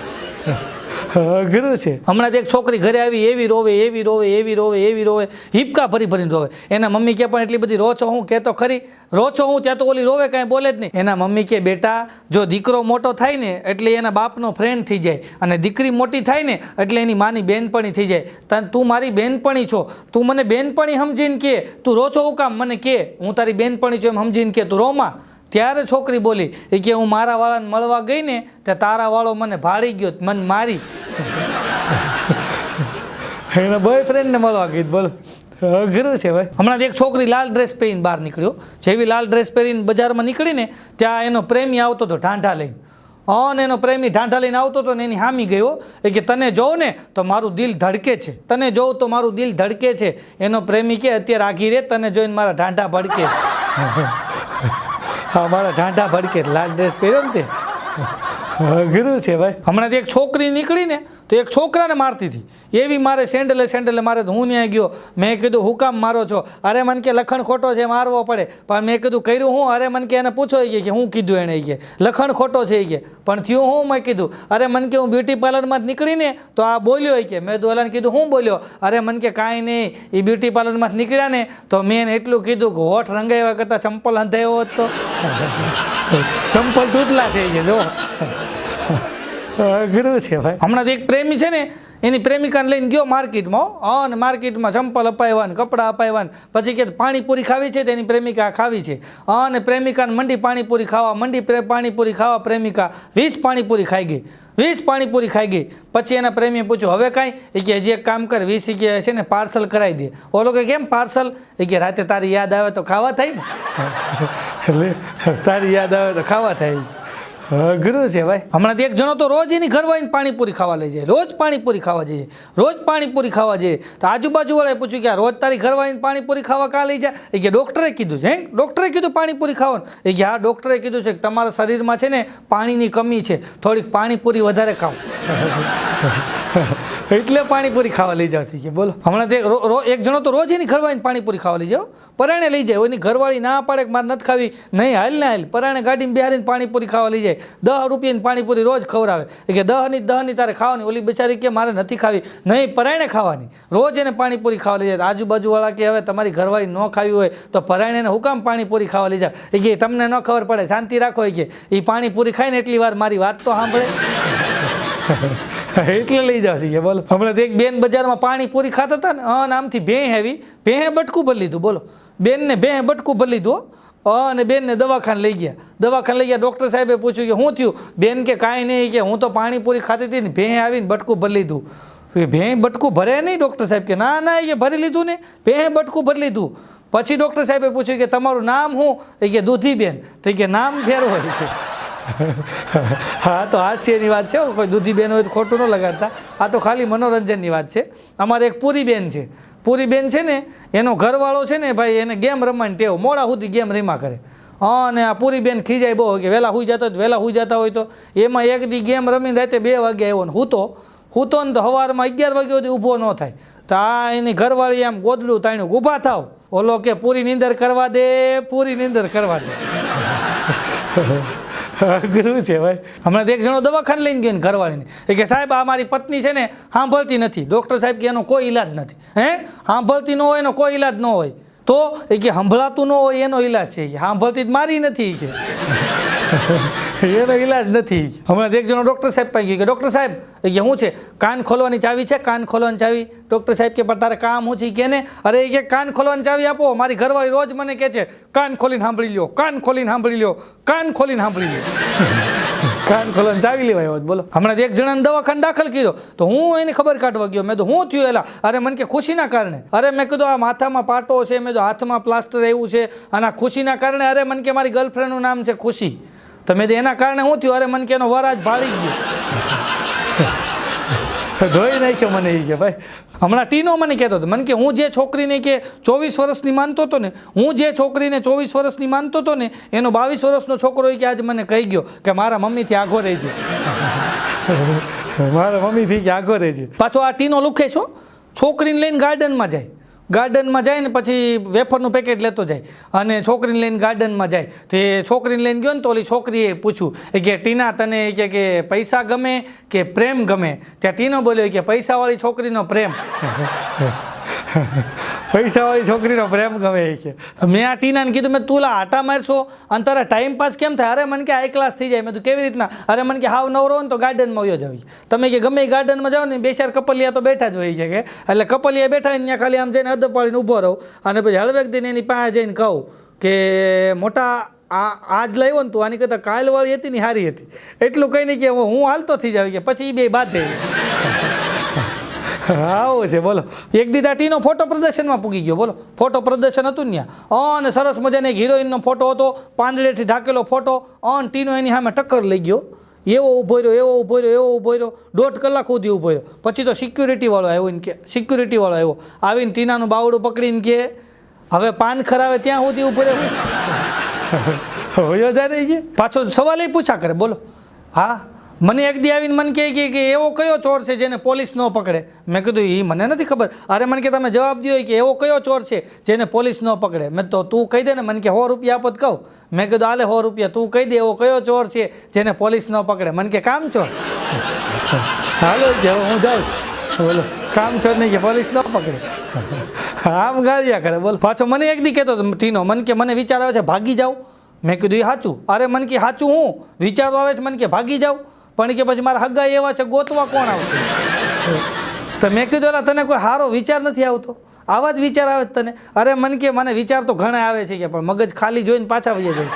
અઘરું છે હમણાં એક છોકરી ઘરે આવી એવી રોવે એવી રોવે એવી રોવે એવી રોવે હિપકા ભરી ભરીને રોવે એના મમ્મી કે પણ એટલી બધી રોચો હું કહેતો ખરી રોચો હું ત્યાં તો ઓલી રોવે કાંઈ બોલે જ નહીં એના મમ્મી કે બેટા જો દીકરો મોટો થાય ને એટલે એના બાપનો ફ્રેન્ડ થઈ જાય અને દીકરી મોટી થાય ને એટલે એની માની બેનપણી થઈ જાય તું મારી બેનપણી છો તું મને બેનપણી સમજીને કે તું રોચો હું કામ મને કે હું તારી બેનપણી છું એમ સમજીને કે તું રોમાં ત્યારે છોકરી બોલી એ કે હું મારા વાળાને મળવા ગઈ ને ત્યાં તારા વાળો મને ભાળી ગયો મને મારી એના બોયફ્રેન્ડને મળવા ગઈ બોલો અઘરું છે ભાઈ હમણાં એક છોકરી લાલ ડ્રેસ પહેરીને બહાર નીકળ્યો જેવી લાલ ડ્રેસ પહેરીને બજારમાં નીકળીને ત્યાં એનો પ્રેમી આવતો હતો ઢાંઢા લઈને અને એનો પ્રેમી ઢાંઢા લઈને આવતો હતો ને એની હામી ગયો એ કે તને જોઉં ને તો મારું દિલ ધડકે છે તને જોઉં તો મારું દિલ ધડકે છે એનો પ્રેમી કે અત્યારે આઘી રે તને જોઈને મારા ઢાંઢા ભડકે હા મારા ઢાંઢા ભડકે લાલ ડ્રેસ પહેર્યો ને તે અઘરું છે ભાઈ હમણાં એક છોકરી નીકળીને તો એક છોકરાને મારતી હતી એવી મારે સેન્ડલે મારે તો હું ત્યાં ગયો મેં કીધું હું કામ મારો છો અરે મને કે લખણ ખોટો છે મારવો પડે પણ મેં કીધું કર્યું હું અરે મને કે એને પૂછો કે હું કીધું એણે કે લખણ ખોટો છે કે પણ થયું હું મેં કીધું અરે મને કે હું બ્યુટી પાર્લરમાં જ નીકળીને તો આ બોલ્યો કે મેં દોલાને કીધું હું બોલ્યો અરે મને કે કાંઈ નહીં એ બ્યુટી પાર્લરમાં જ નીકળ્યા ને તો મેં એને એટલું કીધું કે હોઠ રંગાવ્યા કરતાં ચંપલ હંધાયો હોત તો ચંપલ તૂટલા છે કે જો અઘરું છે ભાઈ હમણાં એક પ્રેમી છે ને એની પ્રેમિકાને લઈને ગયો માર્કેટમાં અને માર્કેટમાં ચંપલ અપાવ્યા ને કપડાં અપાવ્યા ને પછી કે પાણીપુરી ખાવી છે તેની પ્રેમિકા ખાવી છે અને પ્રેમિકાને મંડી પાણીપુરી ખાવા મંડી પાણીપુરી ખાવા પ્રેમિકા 20 પાણીપુરી ખાઈ ગઈ 20 પાણીપુરી ખાઈ ગઈ પછી એના પ્રેમીએ પૂછ્યું હવે કાંઈ એ કે હજી એક કામ કર 20 કે છે ને પાર્સલ કરાવી દે ઓલો કે કેમ પાર્સલ એ કે રાતે તારી યાદ આવે તો ખાવા થાય ને એટલે તારી યાદ આવે તો ખાવા થાય અઘરું છે ભાઈ હમણાં એક જણો તો રોજ એની ઘરવાળીને પાણીપુરી ખાવા લઈ જાય રોજ પાણીપુરી ખાવા જઈએ રોજ પાણીપુરી ખાવા જઈએ તો આજુબાજુવાળાએ પૂછ્યું કે આ રોજ તારી ઘરવાળીને પાણીપુરી ખાવા કાં લઈ જાય એ કે ડૉક્ટરે કીધું છે ડૉક્ટરે કીધું પાણીપુરી ખાવાનું એ કે હા ડૉક્ટરે કીધું છે કે તમારા શરીરમાં છે ને પાણીની કમી છે થોડીક પાણીપુરી વધારે ખાઓ એટલે પાણીપુરી ખાવા લઈ જાવ છે કે બોલો હમણાં એક જણો તો રોજ એની ઘરવાળીને પાણીપુરી ખાવા લઈ જાઓ પરાણે લઈ જાય એની ઘરવાળી ના પાડે કે મારે નથી ખાવી નહીં હાલ ને હાલ પરાણે ગાડીમાં બિહારીને પાણીપુરી ખાવા લઈ જાય 10 રૂપિયાની પાણીપુરી રોજ ખવડાવે એ કે 10ની તારે ખાવાની ઓલી બિચારી કે મારે નથી ખાવી નહીં પરાણે ખાવાની રોજ એને પાણીપુરી ખાવા લઈ જાય આજુબાજુવાળા કે હવે તમારી ઘરવાળી ન ખાવી હોય તો પરાણે એને હુકામ પાણીપુરી ખાવા લઈ જાય એ કે તમને ન ખબર પડે શાંતિ રાખો એ કે એ પાણીપુરી ખાઈને એટલી વાર મારી વાત તો સાંભળે એટલે લઈ જાવ છે કે બોલો હમણાં એક બેન બજારમાં પાણીપુરી ખાતા હતા ને આમથી ભેં બટકું ભરી લીધું બોલો બેનને ભેં બટકું ભરી લીધું અને બેનને દવાખાને લઈ ગયા ડૉક્ટર સાહેબે પૂછ્યું કે શું થયું બેન કે કાંઈ નહીં કે હું તો પાણીપુરી ખાતી હતી ને ભેં આવીને બટકું ભરી લીધું તો એ ભેં બટકું ભરે નહીં ડૉક્ટર સાહેબ કે ના એ ભરી લીધું ને ભેં બટકું ભરી લીધું પછી ડૉક્ટર સાહેબે પૂછ્યું કે તમારું નામ શું એ કે દૂધીબેન તો કે નામ ફેરવું હોય છે હા તો હાસ્યની વાત છે કોઈ દૂધીબેન હોય તો ખોટું ન લગાડતા આ તો ખાલી મનોરંજનની વાત છે અમારે એક પૂરીબેન છે ને એનો ઘરવાળો છે ને ભાઈ એને ગેમ રમવાની ટેવ મોડા સુધી ગેમ રમ્યા કરે અને આ પૂરીબેન ખીજાય બહુ કે વહેલા સુઈ જતા હોય તો એમાં એક દી ગેમ રમીને રાતે 2 વાગે આવ્યો ને હૂતો ને તો સવારમાં 11 વાગ્યા સુધી ઊભો ન થાય તો આ એની ઘરવાળી આમ ગોદડું તાણ્યું ઊભા થાવ ઓલો કે પૂરી નીંદર કરવા દે અઘરું છે ભાઈ હમણાં એક જણો દવાખાને લઈને ગયો ને ઘરવાળીને એ કે સાહેબ આ મારી પત્ની છે ને સાંભળતી નથી ડૉક્ટર સાહેબ કે એનો કોઈ ઈલાજ નથી સાંભળતી ન હોય એનો કોઈ ઈલાજ ન હોય તો એ કે સંભળાતું ન હોય એનો ઈલાજ છે સાંભળતી જ મારી નથી છે એનો ઈલાજ નથી. હમણાં એક જણો ડૉક્ટર સાહેબ પાસે ગયો કે ડૉક્ટર સાહેબ એ કે શું છે? કાન ખોલવાની ચાવી છે, કાન ખોલવાની ચાવી. ડૉક્ટર સાહેબ કે પણ તારે કામ શું છે કે ને? અરે એ કે કાન ખોલવાની ચાવી આપો. મારી ઘરવાળી રોજ મને કહે છે કાન ખોલીને સાંભળી લ્યો, કાન ખોલીને સાંભળી લ્યો, કાન ખોલીને સાંભળી લ્યો. કાન ખોલવાની ચાવી લેવાય હોત. બોલો. હમણાં એક જણાને દવાખાને દાખલ કર્યો તો હું એની ખબર કાઢવા ગયો. મેં તો શું થયું એલા? અરે મને કે ખુશીના કારણે. અરે મેં કીધું આ માથામાં પાટો છે, મેં તો હાથમાં પ્લાસ્ટર એવું છે અને આ ખુશીના કારણે. અરે મને કે મારી ગર્લફ્રેન્ડનું નામ છે ખુશી. તો મેં એના કારણે શું થયું? અરે મને કે એનો વરાજ ભાળી ગયો. ધોઈ નાખ્યો મને એ કે ભાઈ. હમણાં ટીનો મને કહેતો હતો, મને કે હું જે છોકરીને કે 24 વર્ષની માનતો હતો ને, હું જે છોકરીને 24 વર્ષની માનતો હતો ને, એનો 22 વર્ષનો છોકરો કે આજે મને કહી ગયો કે મારા મમ્મીથી આગો રહેજે. મારા મમ્મીથી કે આગો રહેજે. પાછો આ ટીનો લુખે છો, છોકરીને લઈને ગાર્ડનમાં જાય. ગાર્ડનમાં જાય ને પછી વેફરનું પેકેટ લેતો જાય અને છોકરીને લઈને ગાર્ડનમાં જાય. તે છોકરીને લઈને ગયો ને તો ઓલી છોકરીએ પૂછ્યું કે ટીના તને કે પૈસા ગમે કે પ્રેમ ગમે? ત્યાં ટીનો બોલ્યો કે પૈસાવાળી છોકરીનો પ્રેમ. પૈસાવાળી છોકરીનો પ્રેમ ગમે છે. મેં આ ટીનાને કીધું મેં તું આટા મારશો અને તારા ટાઈમ પાસ કેમ થાય? અરે મને કે હાઈ ક્લાસ થઈ જાય. મેં તું કેવી રીતના? અરે મને કે હાવ નવરો ને તો ગાર્ડનમાં વયો જાવ. તમે કે ગમે એ ગાર્ડનમાં જાઓ ને 2-4 કપલિયા તો બેઠા જ હોય છે કે એટલે કપલિયા બેઠા હોય ત્યાં ખાલી આમ જઈને અદબ પાડીને ઊભો રહો અને પછી હળવેક દિન એની પાસે જઈને કહું કે મોટા આજ લાવ્યો ને તું આની કરતાં કાલવાળી હતી ને સારી હતી. એટલું કંઈ નહીં કે હું હાલતો થઈ જાવ કે પછી એ બે બાંધે. આવું છે. બોલો. એક દીધા ટીનો ફોટો પ્રદર્શનમાં પૂગી ગયો. બોલો. ફોટો પ્રદર્શન હતું ને ત્યાં અને સરસ મજાનો એક હિરોઈનનો ફોટો હતો, પાંદડેથી ઢાકેલો ફોટો. ટીનો એની સામે ટક્કર લઈ ગયો. એવો ઊભો રહ્યો, એવો ઊભો રહ્યો, એવો ઊભો રહ્યો. 1.5 કલાક સુધી ઊભો રહ્યો. પછી તો સિક્યુરિટીવાળો આવ્યો ને કે સિક્યુરિટીવાળો આવ્યો આવીને ટીનાનું બાવડું પકડીને કે હવે પાન ખરાવે ત્યાં સુધી ઊભો રહ્યો. હોયો જાય કે પાછો સવાલ એ પૂછા કરે. બોલો. હા મને એક દી આવીને મને કહે કે એવો કયો ચોર છે જેને પોલીસ ન પકડે? મેં કીધું એ મને નથી ખબર. અરે મને કે તમે જવાબ દો કે એવો કયો ચોર છે જેને પોલીસ ન પકડે? મેં તો તું કહી દે ને. મને કે 100 રૂપિયા આપો તો કહું. મેં કીધું હાલે 100 રૂપિયા. તું કહી દે એવો કયો ચોર છે જેને પોલીસ ન પકડે? મને કે કામ ચોર. હાલો હું જાઉં છું. બોલો. કામ ચોર નહીં કે પોલીસ ન પકડે. આમ ગાળિયા કરે. બોલો. પાછો મને એક દી કહેતો ટીનો મને કે મને વિચાર આવે છે ભાગી જાઉં. મેં કીધું એ સાચું. અરે મને કે સાચું હું વિચારો આવે છે મને કે ભાગી જાઉં પણ કે પછી મારા હગા એવા છે ગોતવા કોણ આવશે? તો મેં કીધું તને કોઈ સારો વિચાર નથી આવતો? આવા જ વિચાર આવે તને? અરે મને કે મને વિચાર તો ઘણા આવે છે કે પણ મગજ ખાલી જોઈને પાછા વહી જાય.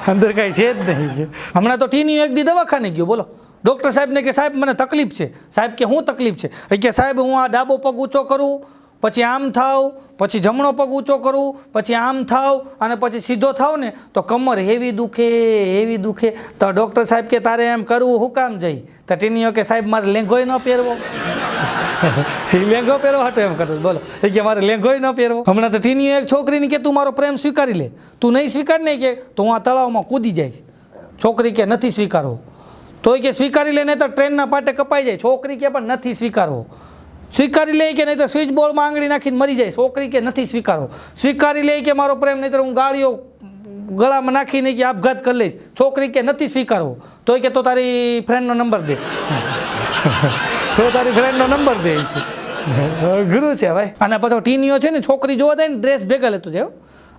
અંદર કાંઈ છે જ નહીં. હમણાં તો ટીની એક દી દવાખાને ગયો. બોલો. ડૉક્ટર સાહેબને કે સાહેબ મને તકલીફ છે. સાહેબ કે શું તકલીફ છે? કે સાહેબ હું આ ડાબો પગ ઊંચો કરું પછી આમ થાવ, પછી જમણો પગ ઊંચો કરું, પછી આમ થાવ અને પછી સીધો થાવ ને તો કમર હેવી દુખે, હેવી દુખે. તો ડૉક્ટર સાહેબ કે તારે એમ કરવું હું કામ જઈ? તો ટીનીઓ કે સાહેબ મારે લેંઘોય ન પહેરવો. એ લેંઘો પહેરવો હતો એમ કરતો. બોલો. એ કે મારે લેંઘોય ન પહેરવો. હમણાં તો ટીનીઓ એક છોકરીને કે તું મારો પ્રેમ સ્વીકારી લે. તું નહીં સ્વીકાર નહીં કે તો હું આ તળાવમાં કૂદી જાય. છોકરી કે નથી સ્વીકારવો. તોય કે સ્વીકારી લે નહીં તો ટ્રેનના પાટે કપાઈ જાય. છોકરી કે પણ નથી સ્વીકારવો. સ્વીકારી લે કે નહીં તો સ્વિચ બોર્ડમાં આંગળી નાખીને મરી જાય. છોકરી કે નથી સ્વીકારવો. સ્વીકારી લે કે મારો પ્રેમ નહીં તો હું ગાળીઓ ગળામાં નાખીને કે આપઘાત કરી લઈશ. છોકરી કે નથી સ્વીકારવો. તોય કે તો તારી ફ્રેન્ડનો નંબર દે. તો તારી ફ્રેન્ડનો નંબર દે. ગુરુ છે ભાઈ. અને પાછો ટીનીઓ છે ને છોકરી જોવા જાય ને ડ્રેસ ભેગા લેતો જાય.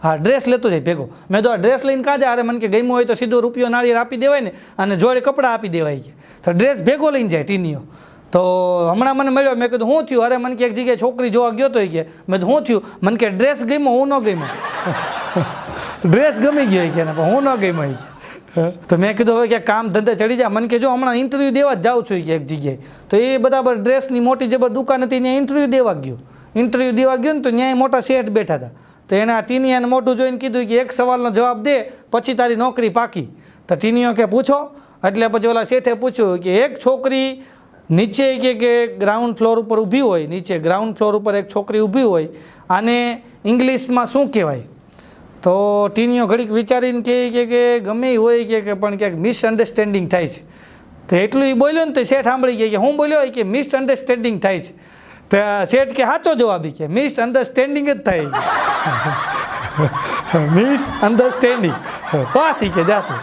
હા ડ્રેસ લેતો જાય ભેગો. મેં તો આ ડ્રેસ લઈને કાં જાય? અરે મને કે ગમ્યું હોય તો સીધો રૂપિયો નાળિયેર આપી દેવાય ને અને જોડે કપડાં આપી દેવાય છે. તો ડ્રેસ ભેગો લઈને જાય ટીનીઓ. તો હમણાં મને મળ્યો. મેં કીધું શું થયું? અરે મને કે એક જગ્યાએ છોકરી જોવા ગયો તો કે મેં શું થયું? મને કે ડ્રેસ ગમ્યો, હું ન ગમ્યો. ડ્રેસ ગમી ગયો કે ને પણ હું ન ગમ્યો કે. તો મેં કીધું હવે કે કામ ધંધે ચડી જાય. મને કે જો હમણાં ઇન્ટરવ્યૂ દેવા જ જાઉં છું કે એક જગ્યાએ. તો એ બરાબર ડ્રેસની મોટી જબર દુકાન હતી ત્યાં ઇન્ટરવ્યૂ દેવા ગયો. ઇન્ટરવ્યૂ દેવા ગયો ને તો ત્યાં મોટા શેઠ બેઠા હતા. તો એના ટીનિયાને મોટું જોઈને કીધું કે એક સવાલનો જવાબ દે પછી તારી નોકરી પાકી. તો ટીનીઓ કે પૂછો. એટલે પછી ઓલા શેઠે પૂછ્યું કે એક છોકરી નીચે કે ગ્રાઉન્ડ ફ્લોર ઉપર ઊભી હોય, નીચે ગ્રાઉન્ડ ફ્લોર ઉપર એક છોકરી ઊભી હોય આને ઇંગ્લિશમાં શું કહેવાય? તો ટીનીઓ ઘડીક વિચારીને કહે કે ગમે એ હોય કે પણ ક્યાંક મિસઅન્ડરસ્ટેન્ડિંગ થાય છે. તો એટલું એ બોલ્યો ને તો શેઠ સાંભળી કે હું બોલ્યો કે મિસઅન્ડરસ્ટેન્ડિંગ થાય છે. તો શેઠ કે સાચો જવાબ કે મિસઅન્ડરસ્ટેન્ડિંગ જ થાય છે. મિસઅન્ડરસ્ટેન્ડિંગ પાસ કે જાતું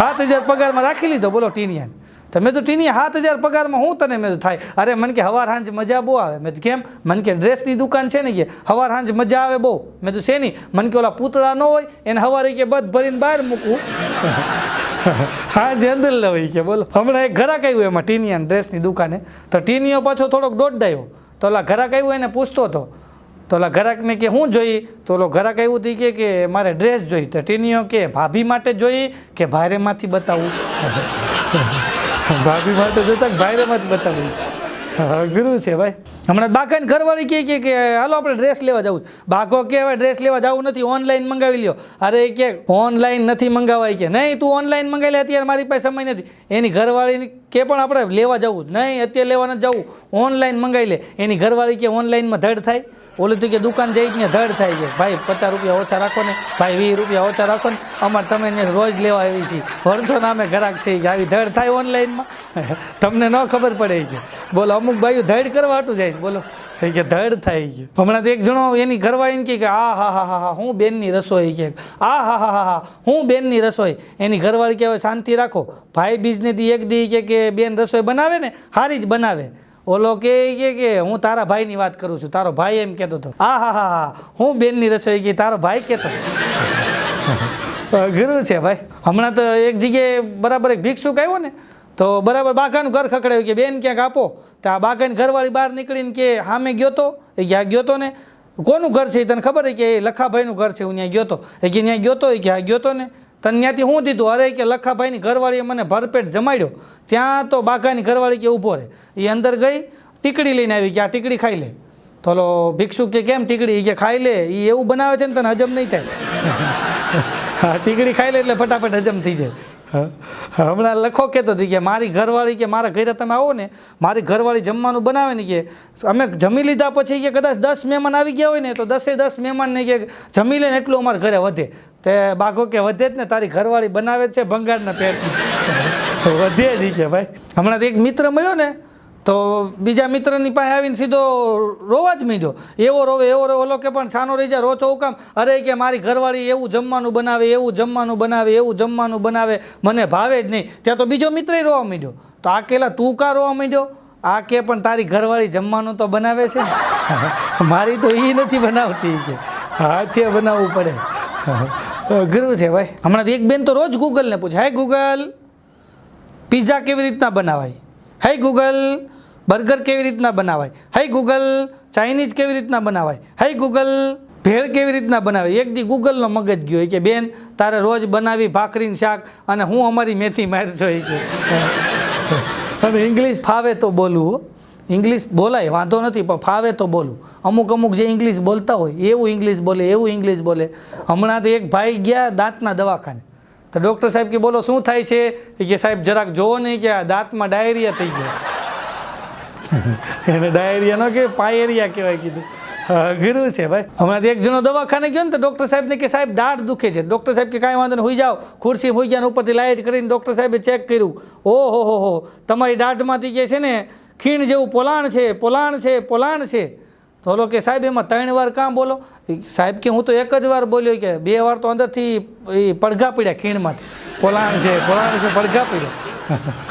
7,000 પગારમાં રાખી લીધો. બોલો ટીનિયાને. તો મેં તો ટીનિયા 7,000 પગારમાં હું તને મેં તો થાય? અરે મને કે હવાર સાંજ મજા બહુ આવે. મેં તો કેમ? મને કે ડ્રેસની દુકાન છે ને કે હવાર સાંજ મજા આવે બહુ. મેં તો છે નહીં. મને કે ઓલા પૂતળા ન હોય એને હવારે કે બધ ભરીને બહાર મૂકવું. હા જે અંદર લવાઈ કે બોલો હમણાં એક ઘરાક આવ્યું એમાં ટીનિયા ડ્રેસની દુકાને તો ટીનિયો પાછો થોડોક દોડાયો તો ઓલા ઘરાક આવ્યું એને પૂછતો હતો તો ઓલા ઘરાકને કે શું જોઈ તો ઓલો ઘરાક આવ્યું હતું કે મારે ડ્રેસ જોઈ તો ટીનિયો કે ભાભી માટે જોઈ કે ભારેમાંથી બતાવું ભાભી માટે જોતા ભારેમાંથી બતાવું ગુરુ છે ભાઈ હમણાં બાકાની ઘરવાળી કે હાલો આપણે ડ્રેસ લેવા જવું બાકો કે હવે ડ્રેસ લેવા જવું નથી ઓનલાઈન મંગાવી લ્યો અરે કે ઓનલાઈન નથી મંગાવાય કે નહીં તું ઓનલાઈન મંગાવી લે અત્યારે મારી પાસે સમય નથી એની ઘરવાળી કે પણ આપણે લેવા જવું નહીં અત્યારે લેવા નથી જવું ઓનલાઈન મંગાવી લે એની ઘરવાળી કે ઓનલાઈનમાં ધડ થાય ઓલું તો કે દુકાન જઈ ને ધડ થાય છે ભાઈ 50 રૂપિયા ઓછા રાખો ને ભાઈ 20 રૂપિયા ઓછા રાખો ને અમારે તમે ને રોજ લેવા આવી છીએ વર્ષો નામે ગ્રાહક છે કે આવી ધડ થાય ઓનલાઈનમાં તમને ન ખબર પડે કે બોલો અમુક ભાઈઓ ધડ કરવા હાટું જાય છે બોલો કે ધડ થાય છે હમણાં તો એક જણો એની ઘરવાળીને કે આ હા હું બેનની રસોઈ કે આ હા હું બેનની રસોઈ એની ઘરવાળી કે હવે શાંતિ રાખો ભાઈ બીજને દી એક દી કે બેન રસોઈ બનાવે ને સારી જ બનાવે ઓલો કે હું તારા ભાઈની વાત કરું છું તારો ભાઈ એમ કહેતો હતો હા હું બેનની રસોઈ કે તારો ભાઈ કહેતો ગુરુ છે ભાઈ હમણાં તો એક જગ્યાએ બરાબર એક ભિક્ષુક આવ્યો ને તો બરાબર બાકાનું ઘર ખખડાયું કે બેન ક્યાંક આપો તો આ બાકાની ઘરવાળી બહાર નીકળીને કે સામે ગયો તો એ ક્યાં ગયો તો ને કોનું ઘર છે તને ખબર કે એ લખાભાઈનું ઘર છે હું ત્યાં ગયો તો એ કે ત્યાં ગયો તો એ ક્યાં ગયો તો ને તને ત્યાંથી શું દીધું અરે કે લખાભાઈની ઘરવાળીએ મને ભરપેટ જમાડ્યો ત્યાં તો બાકાની ઘરવાળી કે ઊભો રહે એ અંદર ગઈ ટીકડી લઈને આવી કે આ ટીકડી ખાઈ લે તો ઓલો ભિક્ષુક કે કેમ ટીકડી કે ખાઈ લે એ એવું બનાવે છે ને તને હજમ નહીં થાય હા ટીકડી ખાઈ લે એટલે ફટાફટ હજમ થઈ જાય હમણાં લખો કહેતો હતી કે મારી ઘરવાળી કે મારા ઘરે તમે આવો ને મારી ઘરવાળી જમવાનું બનાવે ને કે અમે જમી લીધા પછી કે કદાચ 10 મહેમાન આવી ગયા હોય ને તો 10 મહેમાનને કે જમી લે ને એટલું અમારે ઘરે વધે તે બાઘો કે વધે જ ને તારી ઘરવાળી બનાવે છે ભંગારના પેટ વધે જ કે ભાઈ હમણાં એક મિત્ર મળ્યો ને તો બીજા મિત્રની પાસે આવીને સીધો રોવા જ માંડ્યો એવો રોવે ઓલો કે પણ છાનો રહી જાય રોચો કામ અરે કે મારી ઘરવાળી એવું જમવાનું બનાવે મને ભાવે જ નહીં ત્યાં તો બીજો મિત્ર રોવા માંડ્યો તો આ કેલા તું કા રોવા માંડ્યો આ કે પણ તારી ઘરવાળી જમવાનું તો બનાવે છે ને મારી તો એ નથી બનાવતી કે હાથે બનાવવું પડે ગુરુ છે ભાઈ હમણાં એક બેન તો રોજ ગૂગલને પૂછે હાય ગૂગલ પિઝા કેવી રીતના બનાવાય હાય ગૂગલ બર્ગર કેવી રીતના બનાવાય હાય ગૂગલ ચાઇનીઝ કેવી રીતના બનાવાય હાય ગૂગલ ભેળ કેવી રીતના બનાવાય એક દી ગૂગલનો મગજ ગયો કે બેન તારે રોજ બનાવી ભાખરીને શાક અને હું અમારી મેથી મારશો એ કે અને ઇંગ્લિશ ફાવે તો બોલવું ઇંગ્લિશ બોલાય વાંધો નથી પણ ફાવે તો બોલું અમુક જે ઇંગ્લિશ બોલતા હોય એવું ઇંગ્લિશ બોલે હમણાં તો એક ભાઈ ગયા દાંતના દવાખાને તો ડૉક્ટર સાહેબ કે બોલો શું થાય છે કે સાહેબ જરાક જોવો નહીં કે આ દાંતમાં ડાયરિયા થઈ ગયો એને ડાયરિયા ન કે પાયરિયા કહેવાય કીધું ગુરુ છે ભાઈ હમણાં એક જણો દવાખાને ગયો ને તો ડૉક્ટર સાહેબને કે સાહેબ દાઢ દુખે છે ડૉક્ટર સાહેબ કે કાંઈ વાંધો નહીં હોઈ જાઓ ખુરશી હોઈ ગયા ઉપરથી લાઇટ કરીને ડૉક્ટર સાહેબે ચેક કર્યું ઓહો તમારી દાઢમાંથી કે છે ને ખીણ જેવું પોલાણ છે તો ઓલો કે સાહેબ એમાં 3 વાર કામ બોલો સાહેબ કે હું તો એક જ વાર બોલ્યો કે 2 વાર તો અંદરથી એ પડઘા પડ્યા ખીણમાંથી પોલાણ છે પડઘા પડ્યા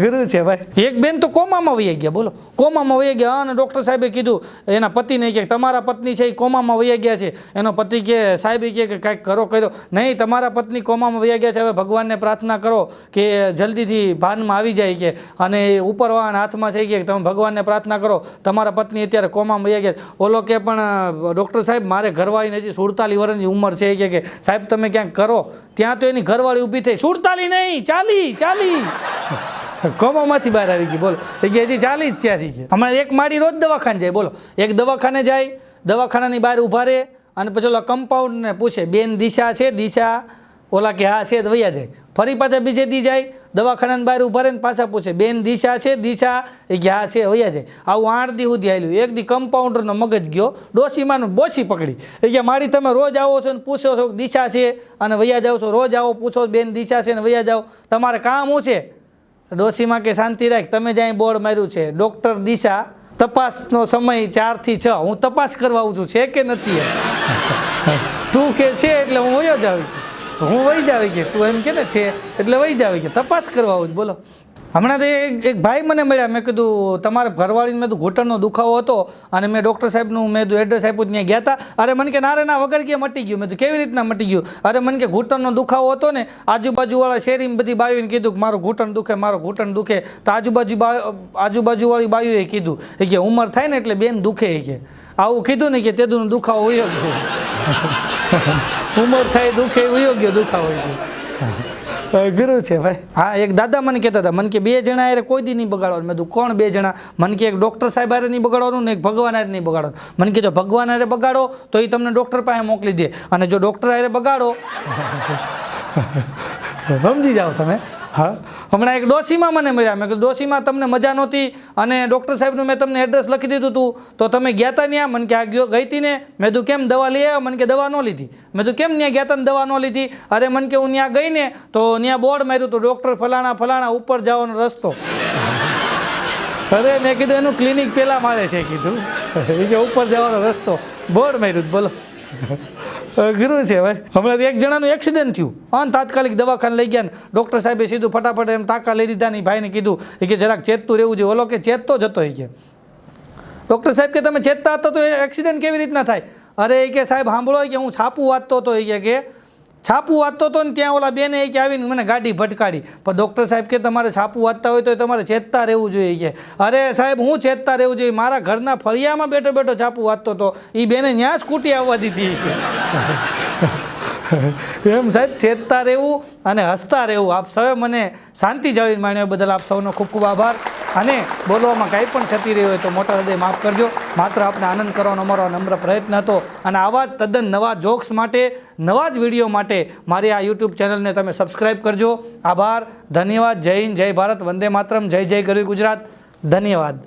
ગુરુ છે ભાઈ એક બેન તો કોમામાં વહી ગયા બોલો કોમામાં વહી ગયા અને ડૉક્ટર સાહેબે કીધું એના પતિને કે તમારા પત્ની છે એ કોમામાં વહી ગયા છે એનો પતિ કે સાહેબ કે કાંઈક કર્યો નહીં તમારા પત્ની કોમામાં વહી ગયા છે હવે ભગવાનને પ્રાર્થના કરો કે જલ્દીથી ભાનમાં આવી જાય કે અને ઉપરવાળાના હાથમાં છે કે તમે ભગવાનને પ્રાર્થના કરો તમારા પત્ની અત્યારે કોમામાં વહી ગયા ઓલો કે પણ ડૉક્ટર સાહેબ મારે ઘરવાળીને હજી 47 વર્ષની ઉંમર છે કે સાહેબ તમે ક્યાંક કરો ત્યાં તો એની ઘરવાળી ઊભી થઈ 47 નહીં 40 કોમામાંથી બહાર આવી ગઈ બોલો એ કે હજી 40 જ થયા છે હમણાં એક માડી રોજ દવાખાને જાય બોલો એક દવાખાને જાય દવાખાનાની બહાર ઊભા રહે અને પછી ઓલા કમ્પાઉન્ડરને પૂછે બેન દિશા ઓલા કે હા છે વૈયા જાય ફરી પાછા બીજે દી જાય દવાખાનાની બહાર ઊભા રહે ને પાછા પૂછે બેન દિશા એ કે હા છે વૈયા જાય આવું 8 દી સુધી આવેલું એક દી કમ્પાઉન્ડરનો મગજ ગયો ડોશીમાનું બોસી પકડી એ કે મારી તમે રોજ આવો છો ને પૂછો છો દિશા છે અને વૈયા જાઓ છો રોજ આવો પૂછો બેન દિશા છે ને વૈયા જાઓ તમારે કામ શું છે ડોશીમાં કે શાંતિ રાખ તમે જ્યાં બોર્ડ માર્યું છે ડૉક્ટર દિશા તપાસનો સમય 4 થી 6 હું તપાસ કરવા આવું છું છે કે નથી તું કે છે એટલે હું વહી જાવી કે તું એમ કે ને છે એટલે વહી જાવી કે તપાસ કરવા આવું બોલો હમણાં તો એક ભાઈ મને મળ્યા. મેં કીધું તમારે ઘરવાળીને મેં તો ઘૂંટણનો દુખાવો હતો અને મેં ડૉક્ટર સાહેબનું મેં તો એડ્રેસ આપ્યું ત્યાં ગયા હતા. અરે મને કે ના રે ના વગર કે મટી ગયું. મેં તો કેવી રીતના મટી ગયું? અરે મને કે ઘૂંટણનો દુખાવો હતો ને આજુબાજુવાળા શેરીમાં બધી બાયુને કીધું કે મારું ઘૂંટણ દુખે મારું ઘૂંટણ દુખે. તો આજુબાજુવાળી બાયુએ કીધું કે ઉંમર થાય ને એટલે બેન દુખે કે આવું કીધું ને કે તેદુનો દુખાવો વયો ગયો. ઉંમર થાય દુખે વયો ગયો દુખાવો ગુરુ છે ભાઈ. હા એક દાદા મને કહેતા હતા મને કે 2 જણા અરે કોઈ દી નહીં બગાડવાનું. મેં તું કોણ 2 જણા? મને કે એક ડૉક્ટર સાહેબ હારે નહીં બગાડવાનું ને એક ભગવાન હારે નહીં બગાડવાનું. મને કે જો ભગવાન હારે બગાડો તો એ તમને ડૉક્ટર પાસે મોકલી દે અને જો ડૉક્ટર હારે બગાડો સમજી જાઓ તમે. હા હમણાં એક ડોશીમાં મને મળ્યા. મેં કીધું ડોશીમાં તમને મજા નહોતી અને ડૉક્ટર સાહેબનું મેં તમને એડ્રેસ લખી દીધું હતું તો તમે ગયા હતા ત્યાં? મને કે આ ગઈ હતી ને. મેં તું કેમ દવા લઈ આવ્યા? મને કે દવા ન લીધી. મેં તું કેમ ત્યાં ગયા હતા ને દવા ન લીધી? અરે મને કે હું ત્યાં ગઈ ને તો ત્યાં બોર્ડ માર્યું હતું ડૉક્ટર ફલાણા ફલાણા ઉપર જવાનો રસ્તો. અરે મેં કીધું એનું ક્લિનિક પહેલાં મારે છે કીધું એ કે ઉપર જવાનો રસ્તો બોર્ડ માર્યું. બોલો ગુરુ છે ભાઈ. હમણાં એક જણાનું એક્સિડન્ટ થયું અને તાત્કાલિક દવાખાને લઈ ગયા ને ડૉક્ટર સાહેબે સીધું ફટાફટ એમ તાકા લઈ દીધા ને ભાઈને કીધું કે જરાક ચેતતું રહેવું જોઈએ. ઓલો કે ચેતતો જતો એ કે ડૉક્ટર સાહેબ કે તમે ચેતતા હતા તો એક્સિડન્ટ કેવી રીતના થાય? અરે એ કે સાહેબ સાંભળો કે હું છાપું વાંચતો હતો એ કે છાપું વાંચતો હતો ને ત્યાં ઓલા બેને એ કે આવીને મને ગાડી ભટકાડી. પણ ડૉક્ટર સાહેબ કે તમારે છાપું વાંચતા હોય તો તમારે ચેતતા રહેવું જોઈએ કે અરે સાહેબ હું ચેતતા રહેવું જોઈએ? મારા ઘરના ફળિયામાં બેઠો બેઠો છાપું વાંચતો હતો એ બેને ત્યાં સ્કૂટી આવવા દીધી. એમ સાહેબ ચેતતા રહેવું અને હસતા રહેવું. આપ સૌએ મને શાંતિ જાળવીને માણ્યો બદલ આપ સૌનો ખૂબ ખૂબ આભાર. અને બોલવામાં કાંઈ પણ ક્ષતિ રહી હોય તો મોટા હૃદય માફ કરજો. માત્ર આપણે આનંદ કરવાનો અમારો નમ્ર પ્રયત્ન હતો. અને આવા તદ્દન નવા જોક્સ માટે નવા જ વિડીયો માટે મારી આ યુટ્યુબ ચેનલને તમે સબસ્ક્રાઈબ કરજો. આભાર, ધન્યવાદ. જય હિન્દ, જય ભારત, વંદે માતરમ, જય જય ગરવી ગુજરાત. ધન્યવાદ.